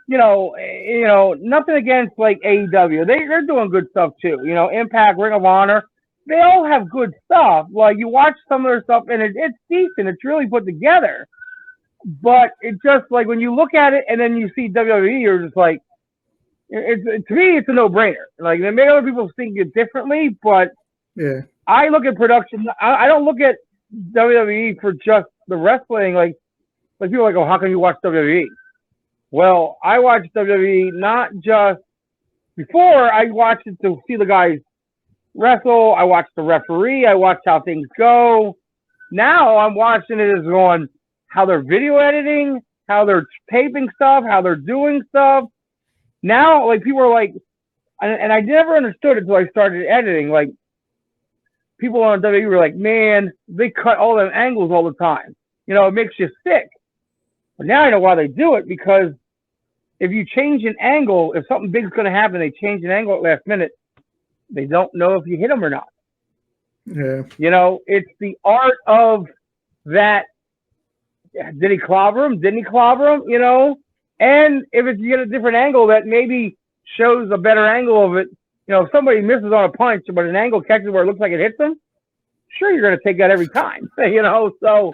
nothing against like AEW. They're doing good stuff too. Impact, Ring of Honor, they all have good stuff. Like you watch some of their stuff and it's decent. It's really put together. But it just like when you look at it and then you see WWE, you're just like, to me, it's a no-brainer. Like maybe other people think it differently, but yeah, I look at production. I don't look at WWE for just the wrestling. Like people are like, oh, how can you watch WWE? Well, I watch WWE not just before. I watched it to see the guys wrestle. I watched the referee. I watched how things go. Now I'm watching it as going how they're video editing, how they're taping stuff, how they're doing stuff. Now, like people are like, and I never understood it until I started editing. Like people on WWE were like, man, they cut all them angles all the time. It makes you sick. But now I know why they do it, because if you change an angle, if something big's going to happen, they change an angle at last minute, they don't know if you hit them or not. Yeah. It's the art of that. Did he clobber him? Didn't he clobber him? And if you get a different angle that maybe shows a better angle of it, if somebody misses on a punch, but an angle catches where it looks like it hits them, sure, you're going to take that every time. So,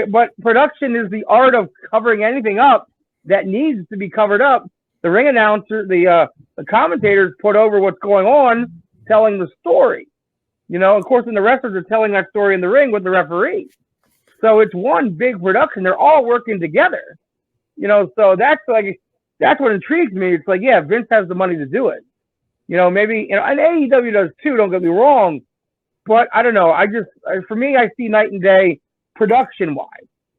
but production is the art of covering anything up that needs to be covered up. The ring announcer, the commentators put over what's going on, telling the story. Of course, and the wrestlers are telling that story in the ring with the referee. So it's one big production. They're all working together. So that's what intrigues me. It's like, yeah, Vince has the money to do it. Maybe, and AEW does too, don't get me wrong. But I don't know. For me, I see night and day production-wise.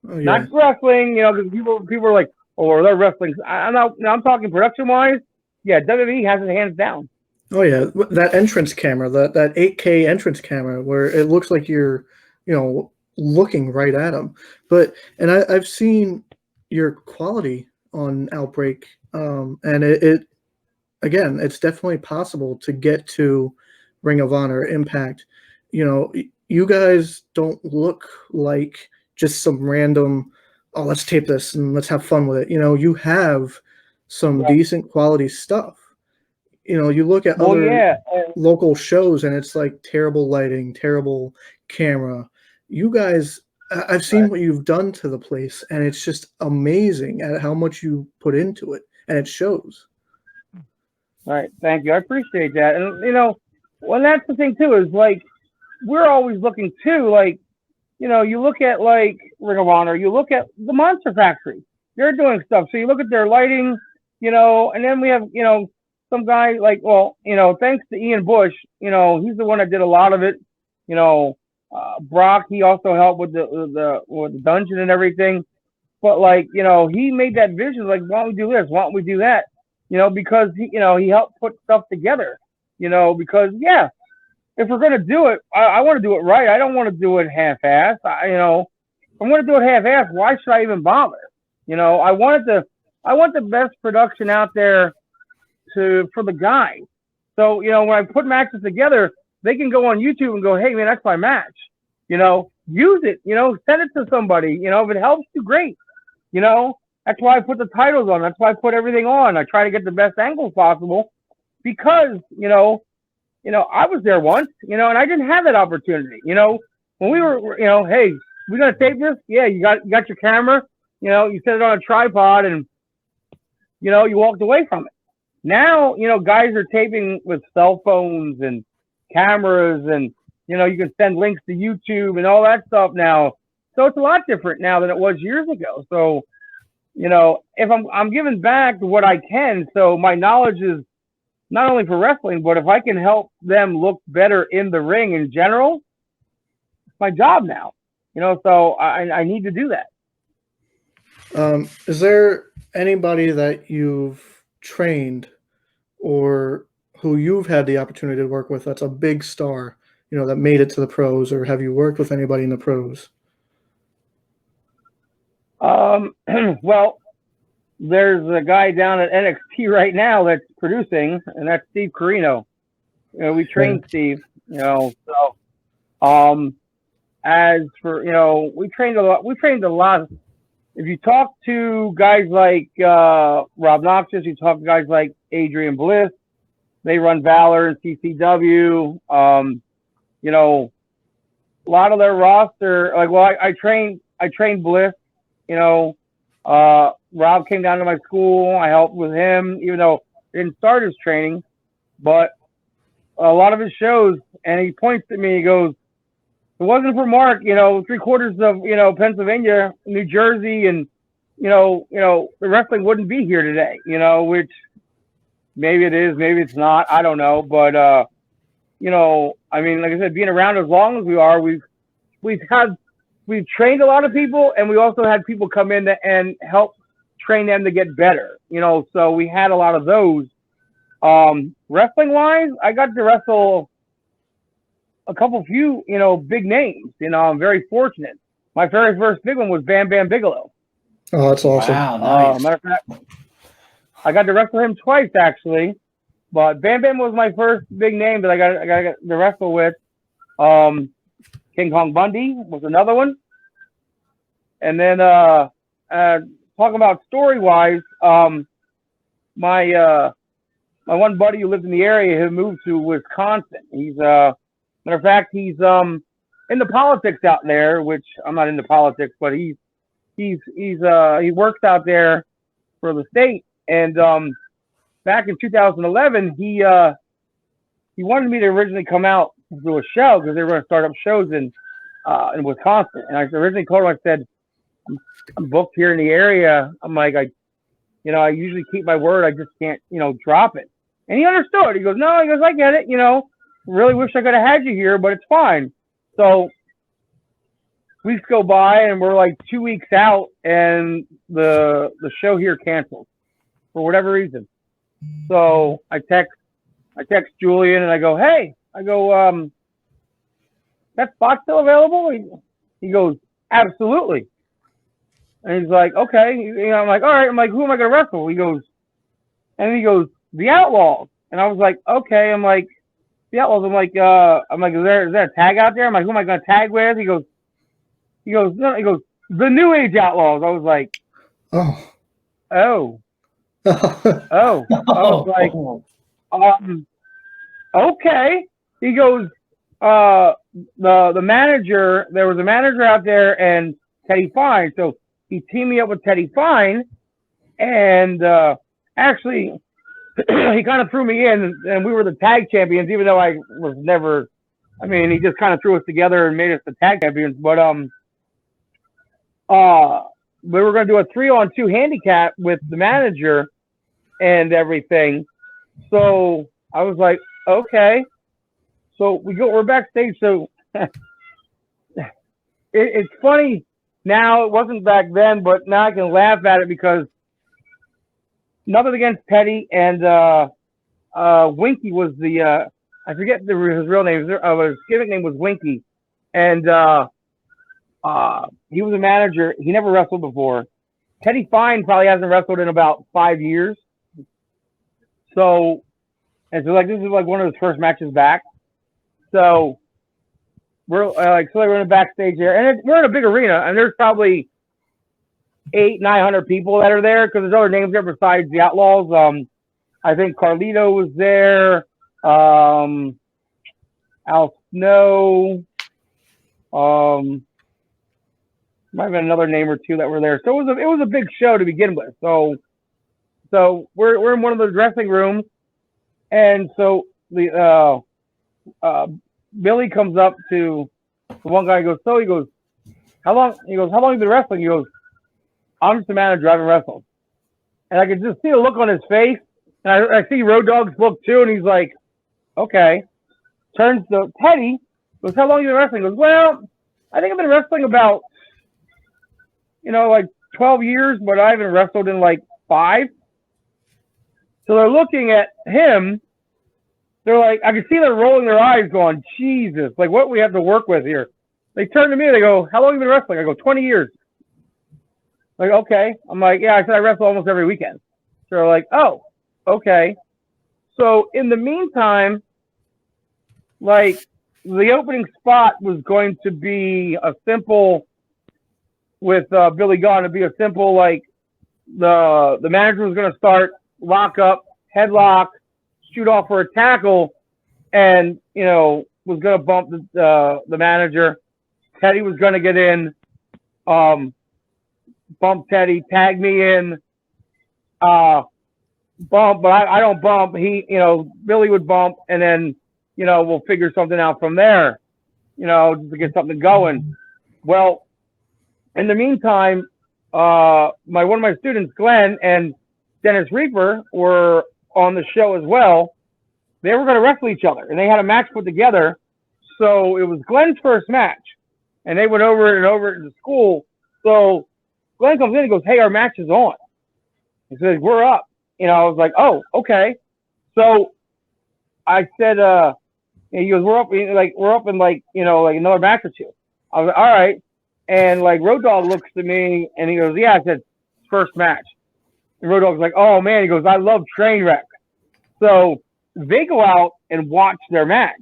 Oh, yeah. Not wrestling, because people are like, oh, they're wrestling. I'm talking production-wise. Yeah, WWE has it hands down. Oh, yeah. That entrance camera, that 8K entrance camera where it looks like you're, looking right at them. And I've seen your quality on Outbreak, and it again, it's definitely possible to get to Ring of Honor, Impact. You guys don't look like just some random, oh, let's tape this and let's have fun with it. You have some decent quality stuff. You look at other local shows and it's like terrible lighting, terrible camera. You guys I've seen what you've done to the place, and it's just amazing at how much you put into it, and it shows. All right, thank you. I appreciate that. And well, that's the thing too is like we're always looking too. Like you look at like Ring of Honor, you look at the Monster Factory. They're doing stuff. So you look at their lighting, and then we have some guy like thanks to Ian Bush, he's the one that did a lot of it. Brock, he also helped with the dungeon and everything. But like he made that vision like why don't we do this? Why don't we do that? Because he helped put stuff together, because if we're going to do it, I want to do it right. I don't want to do it half-assed. If I'm going to do it half-assed, why should I even bother? I want the best production out there for the guys. So, when I put matches together, they can go on YouTube and go, hey man, that's my match. Use it, send it to somebody, if it helps you, great. That's why I put the titles on. That's why I put everything on. I try to get the best angles possible because, I was there once, and I didn't have that opportunity. When we were, hey, we're going to tape this? Yeah, you got your camera, you set it on a tripod and, you walked away from it. Now, guys are taping with cell phones and cameras and, you can send links to YouTube and all that stuff now. So it's a lot different now than it was years ago. So, if I'm giving back what I can, so my knowledge is not only for wrestling, but if I can help them look better in the ring in general, it's my job now. So I need to do that. Is there anybody that you've trained or who you've had the opportunity to work with that's a big star, that made it to the pros, or have you worked with anybody in the pros? Well, there's a guy down at NXT right now that's producing, and that's Steve Carino. We trained Steve, so, as for, we trained a lot. If you talk to guys like, Rob Noxious, you talk to guys like Adrian Bliss, they run Valor and CCW, a lot of their roster, I trained Bliss, Rob came down to my school. I helped with him, even though I didn't start his training, but a lot of his shows, and he points at me, he goes, if it wasn't for Mark, 3/4 of, Pennsylvania, New Jersey, and, the wrestling wouldn't be here today, which maybe it is, maybe it's not. I don't know. But, I mean, like I said, being around as long as we are, we've trained a lot of people, and we also had people come in and help train them to get better, so we had a lot of those. Wrestling wise, I got to wrestle a few, big names, I'm very fortunate. My very first big one was Bam Bam Bigelow. Oh, that's awesome. Wow, nice. Matter of fact, I got to wrestle him twice actually, but Bam Bam was my first big name that I got to wrestle with. King Kong Bundy was another one. And then talking about story-wise, my one buddy who lived in the area who moved to Wisconsin. He's matter of fact, he's in the politics out there, which I'm not into politics, but he works out there for the state. And back in 2011, he wanted me to originally come out to do a show because they were going to start up shows in Wisconsin. And I originally told him, I said, I'm booked here in the area. I'm like, I usually keep my word. I just can't, drop it. And he understood. He goes, no, I get it. Really wish I could have had you here, but it's fine. So weeks go by and we're like 2 weeks out and the show here canceled for whatever reason. So I text Julian and I go, hey, that spot still available? He goes, absolutely. And he's like, okay. I'm like, all right. I'm like, who am I going to wrestle? He goes, the Outlaws. And I was like, okay. I'm like, the Outlaws. I'm like, is there a tag out there? I'm like, who am I going to tag with? He goes, no. He goes, the New Age Outlaws. I was like, oh. I was like, okay. He goes, the manager, there was a manager out there and Teddy Fine. So he teamed me up with Teddy Fine, and actually he kind of threw me in, and we were the tag champions, even though I was never. I mean, he just kind of threw us together and made us the tag champions. But we were going to do a 3-on-2 handicap with the manager and everything. So I was like, okay. So we're backstage. So it's funny now. It wasn't back then, but now I can laugh at it because nothing against Teddy and Winky was the I forget his real name. His gimmick name was Winky, and he was a manager. He never wrestled before. Teddy Fine probably hasn't wrestled in about 5 years. So, and so like this is like one of his first matches back. So we're we're in the backstage there, and we're in a big arena, and there's probably 800-900 people that are there because there's other names there besides the Outlaws. I think Carlito was there, Al Snow, might have been another name or two that were there. So it was a big show to begin with. So we're in one of the dressing rooms, and so the Billy comes up to the one guy. He goes, how long have you been wrestling? He goes, I'm just a manager. I haven't wrestled. And I could just see the look on his face. And I see Road Dogg's look too. And he's like, okay. Turns to Teddy. Goes, how long have you been wrestling? He goes, well, I think I've been wrestling about, like 12 years, but I haven't wrestled in like 5. So they're looking at him. They're like, I can see they're rolling their eyes going, Jesus, like what we have to work with here. They turn to me. They go, how long have you been wrestling? I go, 20 years. Like, okay. I'm like, yeah, I said I wrestle almost every weekend. So they're like, oh, okay. So in the meantime, like the opening spot was going to be a simple with Billy Gunn. It'd be a simple, like the manager was going to start lock up, headlock, shoot off for a tackle, and, was going to bump the manager. Teddy was going to get in, bump Teddy, tag me in, bump, but I don't bump. Billy would bump, and then, we'll figure something out from there, just to get something going. Well, in the meantime, one of my students, Glenn and Dennis Reaper, were on the show as well. They were going to wrestle each other, and they had a match put together. So it was Glenn's first match, and they went over it to school. So Glenn comes in and goes, hey, our match is on. He says, we're up. I was like, oh, okay. So I said, he goes, we're up in like another match or two. I was like, all right. And like Road Dogg looks to me and he goes, yeah, I said, first match. And Road Dogg's like, oh man, he goes, I love Trainwreck. So they go out and watch their match.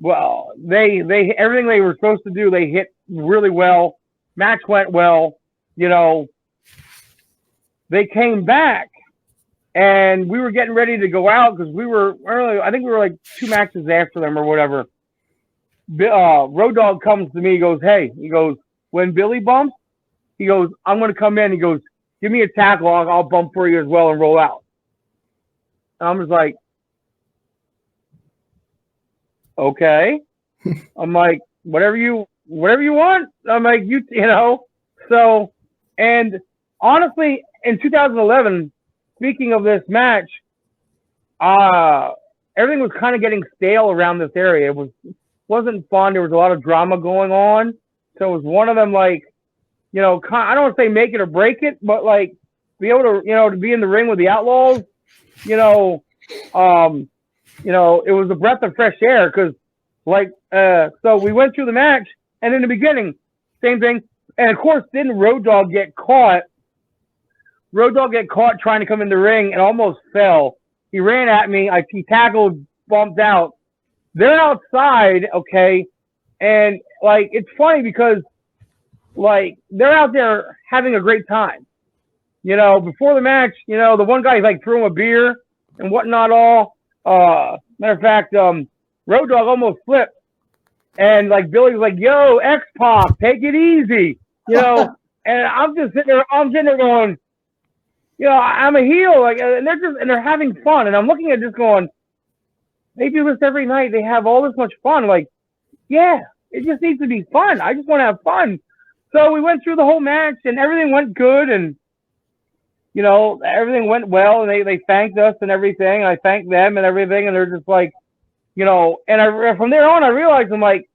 Well, they everything they were supposed to do, they hit really well. Match went well. They came back and we were getting ready to go out because we were early. I think we were like 2 matches after them or whatever. Road Dogg comes to me. He goes, hey, when Billy bumps, he goes, I'm going to come in. He goes, give me a tackle. I'll bump for you as well and roll out. And I'm just like, okay. I'm like, whatever you want. I'm like, So, and honestly, in 2011, speaking of this match, everything was kind of getting stale around this area. It wasn't fun. There was a lot of drama going on. So it was one of them, like, I don't want to say make it or break it, but like be able to, to be in the ring with the Outlaws, it was a breath of fresh air because, so we went through the match, and in the beginning, same thing. And of course, didn't Road Dogg get caught? Road Dogg get caught trying to come in the ring and almost fell. He ran at me. He tackled, bumped out. They're outside, okay, and like it's funny because like they're out there having a great time. Before the match, the one guy like threw him a beer and whatnot. All matter of fact, Road Dogg almost flipped. And like Billy's like, yo, X-Pac, take it easy. You know, and I'm just sitting there going, you know, I'm a heel, like, and they're having fun. And I'm looking at this going, they do this every night. They have all this much fun. Like, yeah, it just needs to be fun. I just want to have fun. So we went through the whole match and everything went good. And, you know, everything went well. And they thanked us and everything. I thanked them and everything. And they're just like, you know, and from there on, I realized I'm like,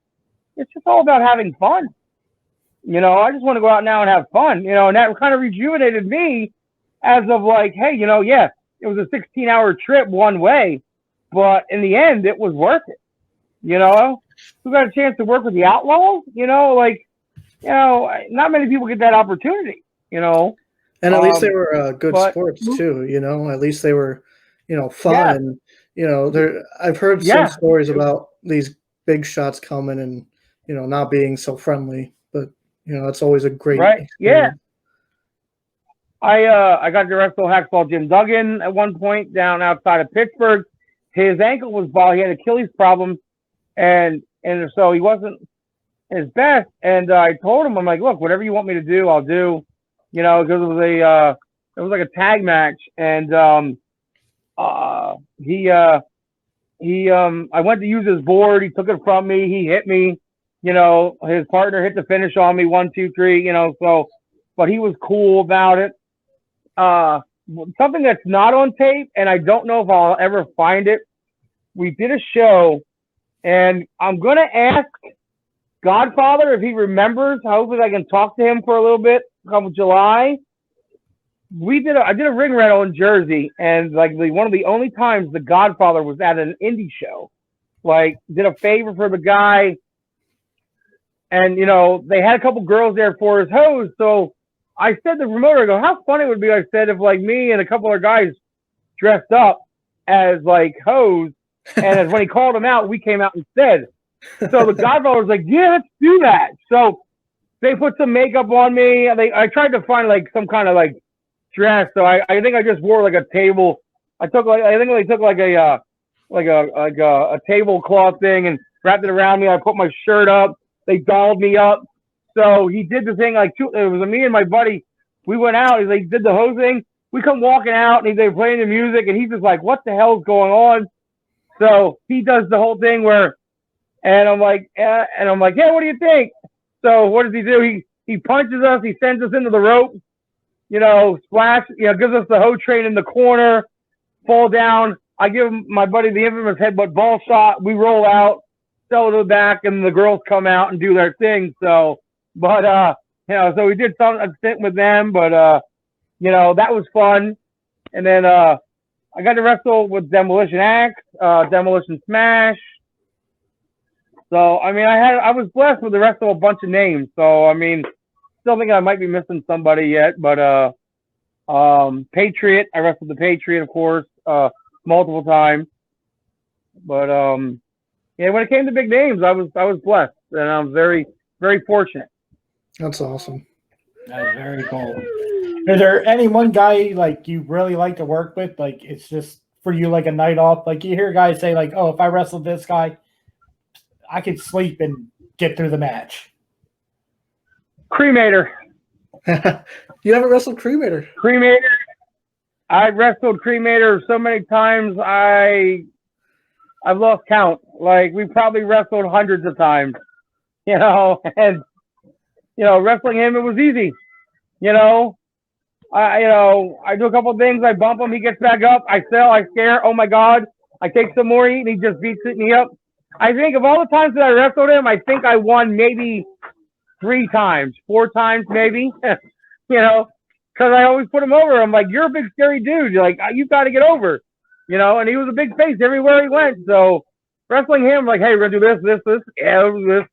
it's just all about having fun. You know, I just want to go out now and have fun, you know, and that kind of rejuvenated me as of like, hey, you know, yeah, it was a 16-hour trip one way, but in the end, it was worth it. You know, who got a chance to work with the Outlaws? You know, like, you know, not many people get that opportunity, you know. And at least they were good sports too, you know. At least they were, you know, fun. Yeah. And, you know, I've heard some stories about these big shots coming and, you know, not being so friendly. But, you know, it's always a great experience. Yeah. I got to wrestle Hacksaw Jim Duggan at one point down outside of Pittsburgh. His ankle was bald. He had Achilles problems, and so he wasn't his best. And I told him, I'm like, look, whatever you want me to do, I'll do. You know, because it was like a tag match, and I went to use his board. He took it from me. He hit me. You know, his partner hit the finish on me, 1, 2, 3. You know, so, but he was cool about it. Something that's not on tape, and I don't know if I'll ever find it. We did a show, and I'm gonna ask Godfather if he remembers. Hopefully, I can talk to him for a little bit. Come July, I did a ring rental in Jersey, and like one of the only times the Godfather was at an indie show. Like, did a favor for the guy, and you know they had a couple girls there for his host, so. I said to the promoter, I go, how funny it would be, I said, if like me and a couple of guys dressed up as like hoes, and as when he called them out, we came out instead. So the Godfather was like, yeah, let's do that. So they put some makeup on me. I tried to find like some kind of like dress. So I think I just wore like a table. I think they took like a tablecloth thing and wrapped it around me. I put my shirt up. They dolled me up. So he did the thing like it was me and my buddy. We went out. He did the whole thing. We come walking out and they were playing the music and he's just like, "What the hell's going on?" So he does the whole thing and I'm like, yeah, what do you think? So what does he do? He punches us. He sends us into the rope. You know, splash. You know, gives us the hoe train in the corner. Fall down. I give my buddy the infamous headbutt ball shot. We roll out, sell to the back, and the girls come out and do their thing. So. But, you know, so we did a stint with them, but, you know, that was fun. And then I got to wrestle with Demolition Axe, Demolition Smash. So, I mean, I was blessed with the rest of a bunch of names. So, I mean, still think I might be missing somebody yet, but Patriot, I wrestled the Patriot, of course, multiple times. But, yeah, when it came to big names, I was blessed, and I'm very, very fortunate. That's awesome. That's very cool. Is there any one guy like you really like to work with? Like it's just for you like a night off? Like you hear guys say like, "Oh, if I wrestled this guy, I could sleep and get through the match." Cremator. You haven't wrestled Cremator? Cremator. I wrestled Cremator so many times I've lost count. Like we probably wrestled hundreds of times. You know, and you know, wrestling him, it was easy. You know, I do a couple of things. I bump him. He gets back up. I sell. I scare. Oh, my God. I take some more heat, and he just beats me up. I think of all the times that I wrestled him, I think I won maybe 3 times, 4 times maybe. You know, because I always put him over. I'm like, you're a big, scary dude. You're like, you've got to get over. You know, and he was a big face everywhere he went. So wrestling him, like, hey, we're going to do this. Yeah, this.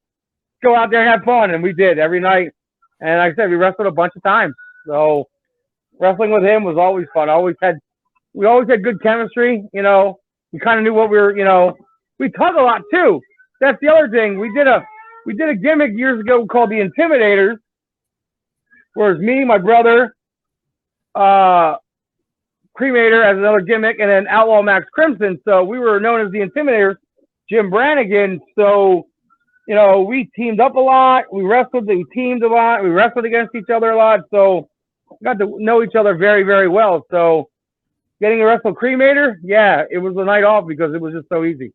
Go out there and have fun, and we did every night. And like I said, we wrestled a bunch of times. So wrestling with him was always fun. We always had good chemistry. You know, we kind of knew what we were. You know, we talk a lot too. That's the other thing. We did a gimmick years ago called the Intimidators, where it's me, my brother, Cremator as another gimmick, and then Outlaw Max Crimson. So we were known as the Intimidators. Jim Brannigan. So, we teamed up a lot. We teamed a lot. We wrestled against each other a lot. So, got to know each other very, very well. So, getting to wrestle Cremator, yeah, it was a night off because it was just so easy.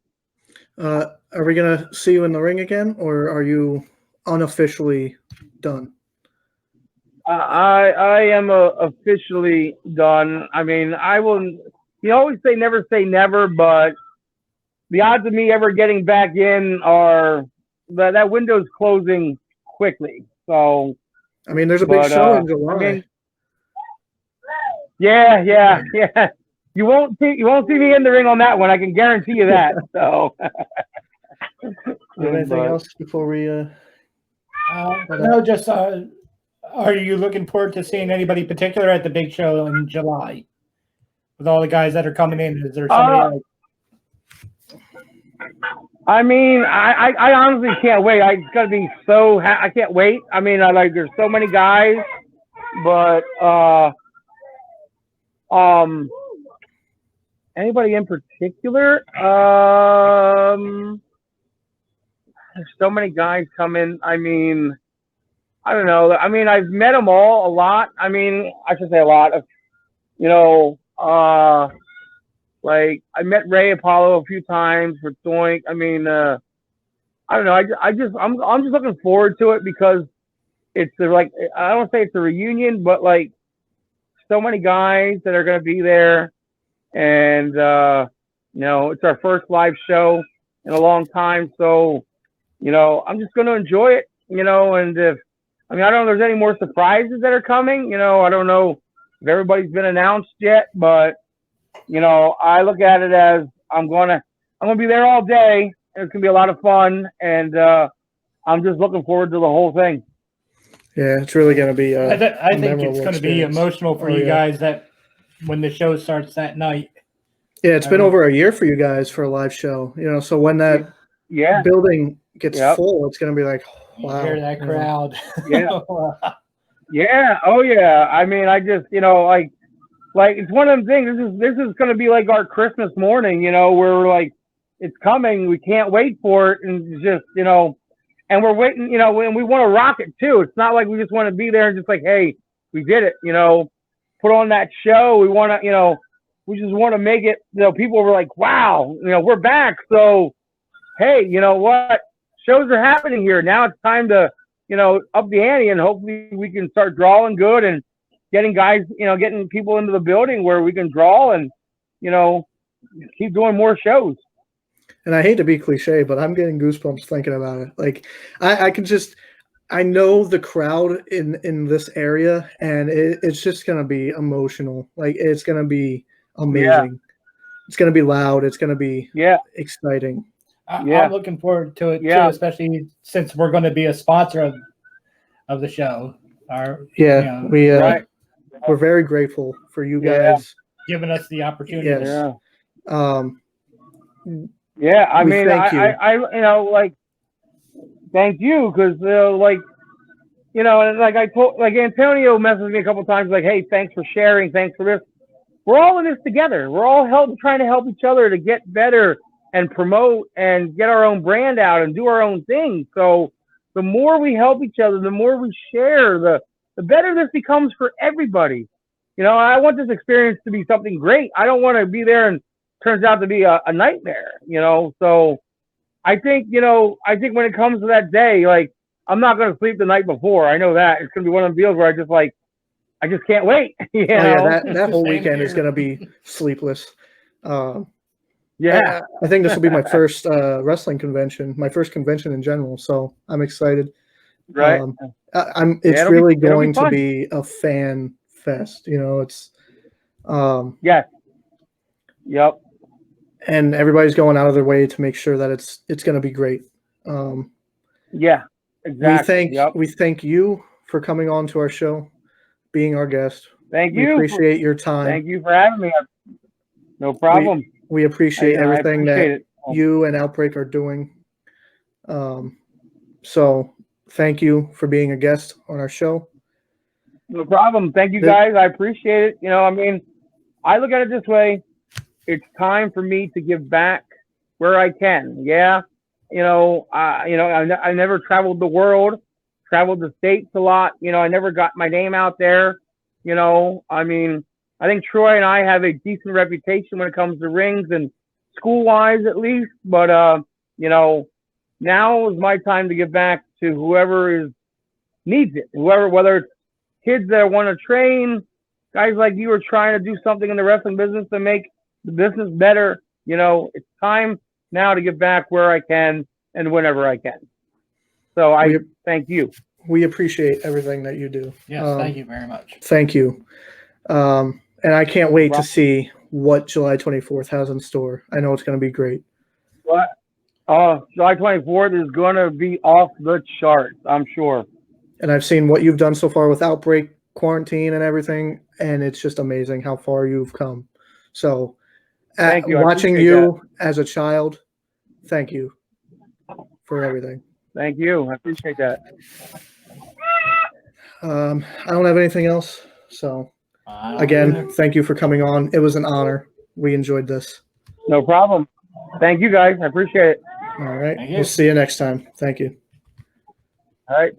Are we going to see you in the ring again, or are you unofficially done? I am officially done. I mean, I will. You always say never, but the odds of me ever getting back in are that window's closing quickly. So, I mean, there's a big show in July. I mean, yeah. You won't see me in the ring on that one. I can guarantee you that. So, anything else before we? No, just are you looking forward to seeing anybody particular at the big show in July with all the guys that are coming in? Is there somebody? I mean, I honestly can't wait. I gotta be so. I can't wait. I mean, there's so many guys, but anybody in particular? There's so many guys coming. I mean, I don't know. I mean, I've met them all a lot. I mean, I should say a lot. Like I met Ray Apollo a few times for Doink. I mean, I don't know. I'm just looking forward to it because it's like, I don't say it's a reunion, but like so many guys that are going to be there, and it's our first live show in a long time, so I'm just going to enjoy it, and I don't know if there's any more surprises that are coming. I don't know if everybody's been announced yet, but I look at it as I'm gonna be there all day, and it's gonna be a lot of fun, and I'm just looking forward to the whole thing. Yeah, it's really gonna be. I think it's going to be emotional for you guys that when the show starts that night. Yeah, it's been over a year for you guys for a live show. So when that building gets full, it's gonna be like, wow, you hear that crowd. Yeah. Oh yeah. I mean, I just like it's one of them things. This is going to be like our Christmas morning, where we're like, it's coming. We can't wait for it, and just and we're waiting, and we want to rock it too. It's not like we just want to be there and just like, hey, we did it, put on that show. We want to, we just want to make it. People were like, wow, we're back. So, hey, you know what? Shows are happening here now. It's time to, up the ante, and hopefully we can start drawing good and getting guys, getting people into the building where we can draw and, keep doing more shows. And I hate to be cliche, but I'm getting goosebumps thinking about it. Like I know the crowd in this area, and it's just going to be emotional. Like it's going to be amazing. Yeah. It's going to be loud. It's going to be exciting. I'm looking forward to it too, especially since we're going to be a sponsor of the show. We're very grateful for you guys giving us the opportunity. Yes. I mean, thank you. I thank you because Antonio messaged me a couple times like, hey, thanks for sharing, thanks for this. We're all in this together. We're all trying to help each other to get better and promote and get our own brand out and do our own thing. So the more we help each other, the more we share, the better this becomes for everybody. I want this experience to be something great. I don't want to be there and it turns out to be a nightmare, So I think when it comes to that day, like I'm not going to sleep the night before. I know that it's going to be one of the deals where I just can't wait. That whole weekend is going to be sleepless. I think this will be my first wrestling convention, my first convention in general. So I'm excited. Right. It's really going to be a fan fest. It's. Yep. And everybody's going out of their way to make sure that it's going to be great. Exactly. We thank you for coming on to our show, being our guest. Thank you. We appreciate your time. Thank you for having me. No problem. We appreciate everything that you and Outbreak are doing. So thank you for being a guest on our show. No problem. Thank you guys. I appreciate it. I look at it this way. It's time for me to give back where I can. Yeah, I never traveled the world, traveled the states a lot. I never got my name out there. I mean, I think Troy and I have a decent reputation when it comes to rings and school wise, at least. But now is my time to give back to whoever needs it. Whether it's kids that want to train, guys like you are trying to do something in the wrestling business to make the business better. It's time now to give back where I can and whenever I can. So I thank you. We appreciate everything that you do. Yes, thank you very much. Thank you. And I can't wait to see what July 24th has in store. I know it's going to be great. What? July 24th is going to be off the charts, I'm sure. And I've seen what you've done so far with Outbreak, Quarantine, and everything, and it's just amazing how far you've come. So, thank you. Watching you as a child, thank you for everything. Thank you. I appreciate that. I don't have anything else. So, again, thank you for coming on. It was an honor. We enjoyed this. No problem. Thank you, guys. I appreciate it. All right. We'll see you next time. Thank you. All right.